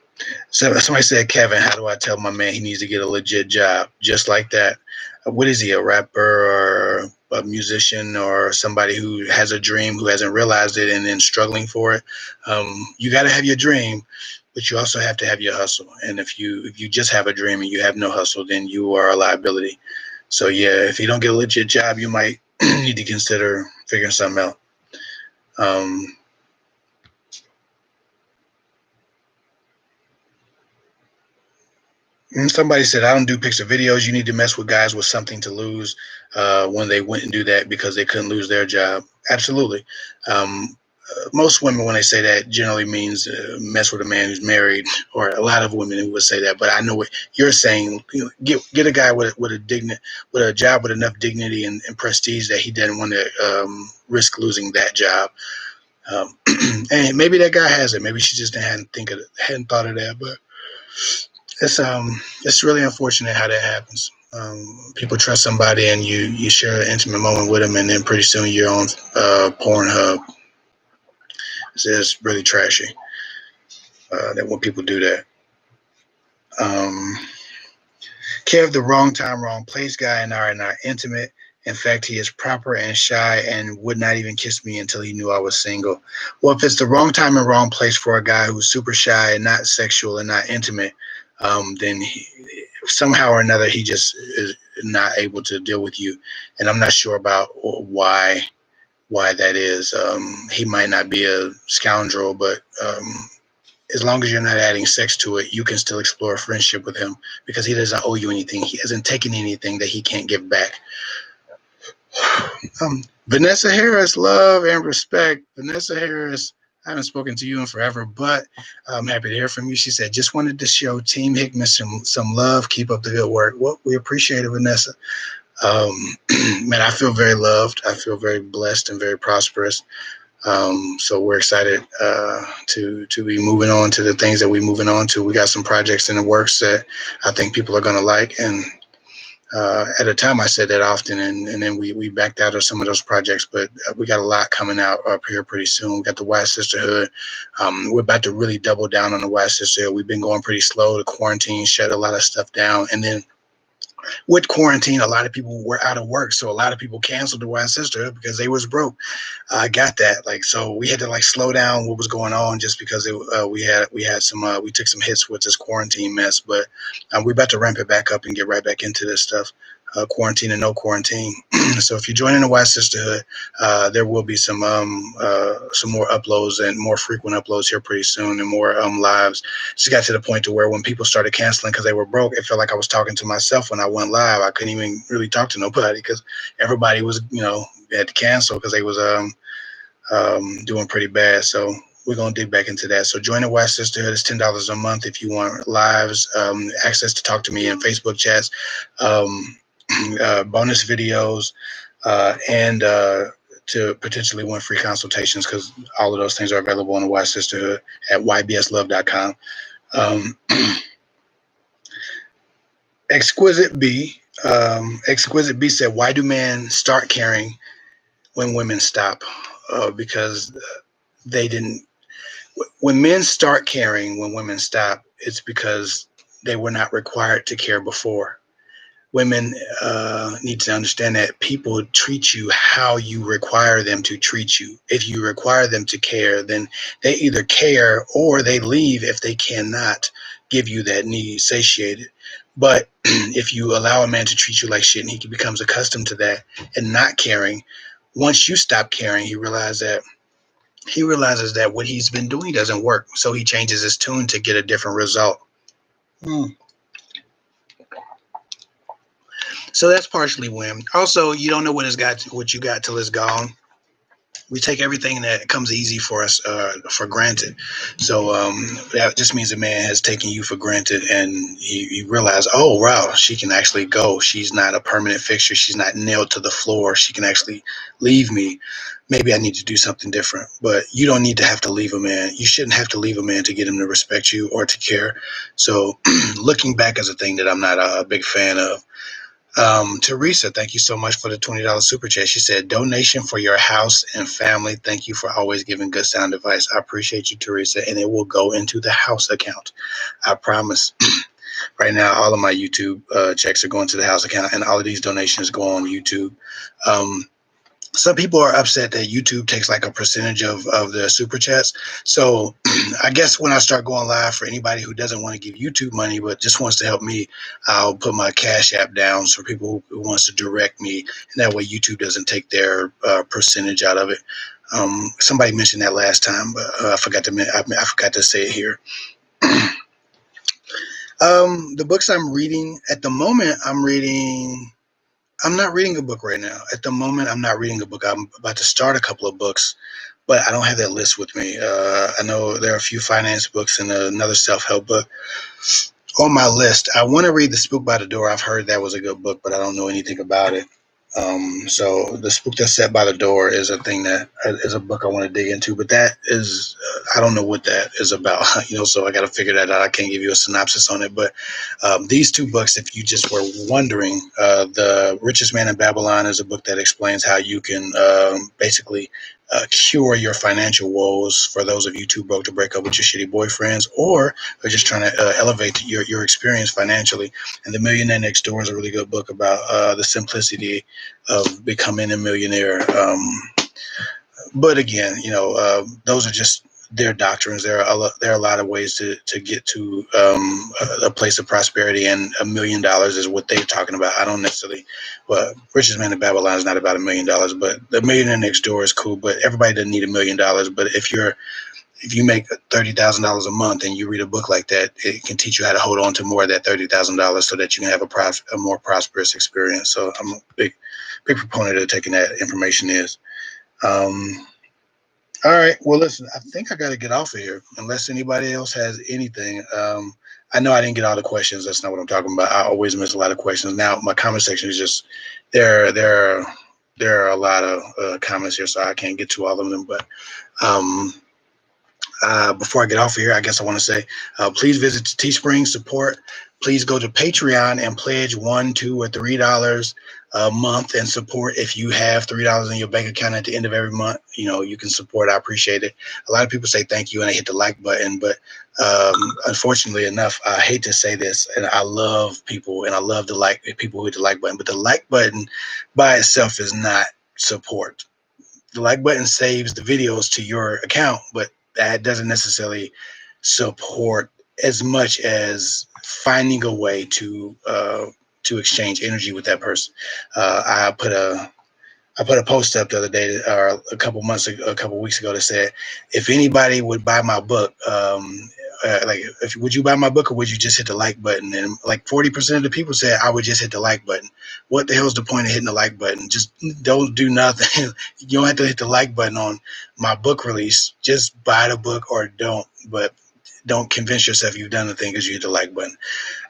So somebody said, Kevin, how do I tell my man he needs to get a legit job? Just like that. What is he, a rapper or a musician or somebody who has a dream who hasn't realized it and then struggling for it? You got to have your dream, but you also have to have your hustle. And if you just have a dream and you have no hustle, then you are a liability. So yeah, if you don't get a legit job, you might need to consider figuring something out. Um, And somebody said, I don't do picture videos. You need to mess with guys with something to lose when they wouldn't do that because they couldn't lose their job. Absolutely. Most women, when they say that, generally means mess with a man who's married, or a lot of women who would say that. But I know what you're saying. You know, get a guy with a job with enough dignity and prestige that he doesn't want to risk losing that job. And maybe that guy has it. Maybe she just hadn't thought of that. But it's really unfortunate how that happens. People trust somebody and you share an intimate moment with them, and then pretty soon you're on Pornhub. It's really trashy that when people do that. Um, Kev, the wrong time, wrong place guy, and I are not intimate. In fact, he is proper and shy and would not even kiss me until he knew I was single. Well, if it's the wrong time and wrong place for a guy who's super shy and not sexual and not intimate, then somehow or another he just is not able to deal with you. And I'm not sure about why that is. He might not be a scoundrel, but as long as you're not adding sex to it, you can still explore a friendship with him because he doesn't owe you anything. He hasn't taken anything that he can't give back. Vanessa Harris, love and respect. Vanessa Harris, I haven't spoken to you in forever, but I'm happy to hear from you. She said, just wanted to show Team Hickman some love. Keep up the good work. Well, we appreciate it, Vanessa. Man, I feel very loved. I feel very blessed and very prosperous. So we're excited to be moving on to the things that we're moving on to. We got some projects in the works that I think people are going to like. And at a time I said that often, and then we backed out of some of those projects, but we got a lot coming out up here pretty soon. We got the White Sisterhood. We're about to really double down on the White Sisterhood. We've been going pretty slow. The quarantine shut a lot of stuff down. And then with quarantine, a lot of people were out of work. So a lot of people canceled the White Sisterhood because they was broke. I got that. So we had to slow down what was going on just because we took some hits with this quarantine mess, but we're about to ramp it back up and get right back into this stuff. Quarantine and no quarantine. So if you're joining the White Sisterhood, there will be some more uploads and more frequent uploads here pretty soon, and more lives. Just got to the point to where when people started canceling because they were broke, it felt like I was talking to myself when I went live. I couldn't even really talk to nobody because everybody was, had to cancel because they was doing pretty bad. So we're going to dig back into that. So join the White Sisterhood. It's $10 a month if you want lives, access to talk to me in Facebook chats, bonus videos, and to potentially win free consultations, because all of those things are available on the White Sisterhood at ybslove.com. Exquisite B said, why do men start caring when women stop? Because they didn't. When men start caring when women stop, it's because they were not required to care before. Women need to understand that people treat you how you require them to treat you. If you require them to care, then they either care or they leave if they cannot give you that need satiated. But if you allow a man to treat you like shit and he becomes accustomed to that and not caring, once you stop caring, he realizes that what he's been doing doesn't work. So he changes his tune to get a different result. So that's partially when. Also, you don't know what you got till it's gone. We take everything that comes easy for us for granted. So that just means a man has taken you for granted, and you realize, oh wow, she can actually go. She's not a permanent fixture. She's not nailed to the floor. She can actually leave me. Maybe I need to do something different. But you don't need to have to leave a man. You shouldn't have to leave a man to get him to respect you or to care. So looking back is a thing that I'm not a big fan of. Teresa, thank you so much for the $20 super chat. She said, donation for your house and family. Thank you for always giving good sound advice. I appreciate you, Teresa, and it will go into the house account. I promise. Right now, all of my YouTube checks are going to the house account, and all of these donations go on YouTube. Um, some people are upset that YouTube takes like a percentage of the super chats. So I guess when I start going live, for anybody who doesn't want to give YouTube money but just wants to help me, I'll put my Cash App down for people who wants to direct me, and that way YouTube doesn't take their percentage out of it. Somebody mentioned that last time, but I forgot to say it here. The books I'm reading at the moment, I'm not reading a book right now. At the moment, I'm not reading a book. I'm about to start a couple of books, but I don't have that list with me. I know there are a few finance books and another self-help book on my list. I want to read The Spook by the Door. I've heard that was a good book, but I don't know anything about it. So The Spook That's Set by the Door is a thing that is a book I want to dig into, but that is, I don't know what that is about, so I got to figure that out. I can't give you a synopsis on it, but these two books, if you just were wondering, The Richest Man in Babylon is a book that explains how you can basically cure your financial woes for those of you too broke to break up with your shitty boyfriends, or are just trying to elevate your experience financially. And The Millionaire Next Door is a really good book about the simplicity of becoming a millionaire. But again, those are just their doctrines. There are a lot of ways to get to a place of prosperity, and $1 million is what they're talking about. I don't necessarily. Well, Richest Man in Babylon is not about $1 million, but The Millionaire Next Door is cool. But everybody doesn't need $1 million. But if you make $30,000 a month and you read a book like that, it can teach you how to hold on to more of that $30,000 so that you can have a more prosperous experience. So I'm a big proponent of taking that information is. All right. Well, listen, I think I got to get off of here unless anybody else has anything. I know I didn't get all the questions. That's not what I'm talking about. I always miss a lot of questions. Now, my comment section is just there are a lot of comments here, so I can't get to all of them. But before I get off of here, I guess I want to say, please visit Teespring support. Please go to Patreon and pledge $1, $2, or $3 a month and support. If you have $3 in your bank account at the end of every month, you can support. I appreciate it. A lot of people say thank you and they hit the like button, but unfortunately enough, I hate to say this, and I love people and I love people who hit the like button, but the like button by itself is not support. The like button saves the videos to your account, but that doesn't necessarily support as much as finding a way to exchange energy with that person. I put a post up the other day, or a couple weeks ago, that said, if anybody would buy my book, would you buy my book, or would you just hit the like button? And like 40% of the people said, I would just hit the like button. What the hell is the point of hitting the like button? Just don't do nothing. You don't have to hit the like button on my book release. Just buy the book or don't. But don't convince yourself you've done the thing because you hit the like button.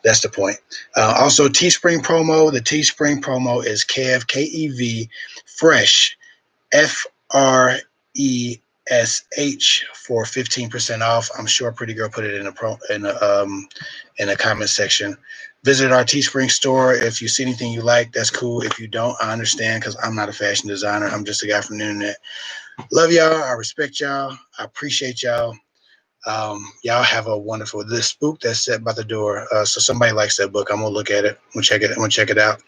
That's the point. Also, Teespring promo. The Teespring promo is KEV, KEV, Fresh, FRESH for 15% off. I'm sure Pretty Girl put it in a comment section. Visit our Teespring store. If you see anything you like, that's cool. If you don't, I understand, because I'm not a fashion designer. I'm just a guy from the internet. Love y'all. I respect y'all. I appreciate y'all. Y'all have a wonderful. The Spook That's Set by the Door. So somebody likes that book. I'm gonna look at it. I'm gonna check it out.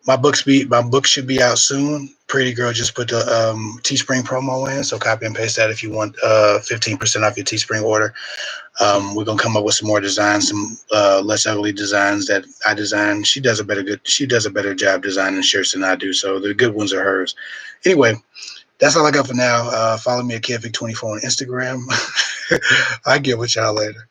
My book should be out soon. Pretty Girl just put the Teespring promo in, so copy and paste that if you want 15% off your Teespring order. We're gonna come up with some more designs, some less ugly designs that I design. She does a better job designing shirts than I do, so the good ones are hers. Anyway, that's all I got for now. Follow me at KevVic24 on Instagram. I'll get with y'all later.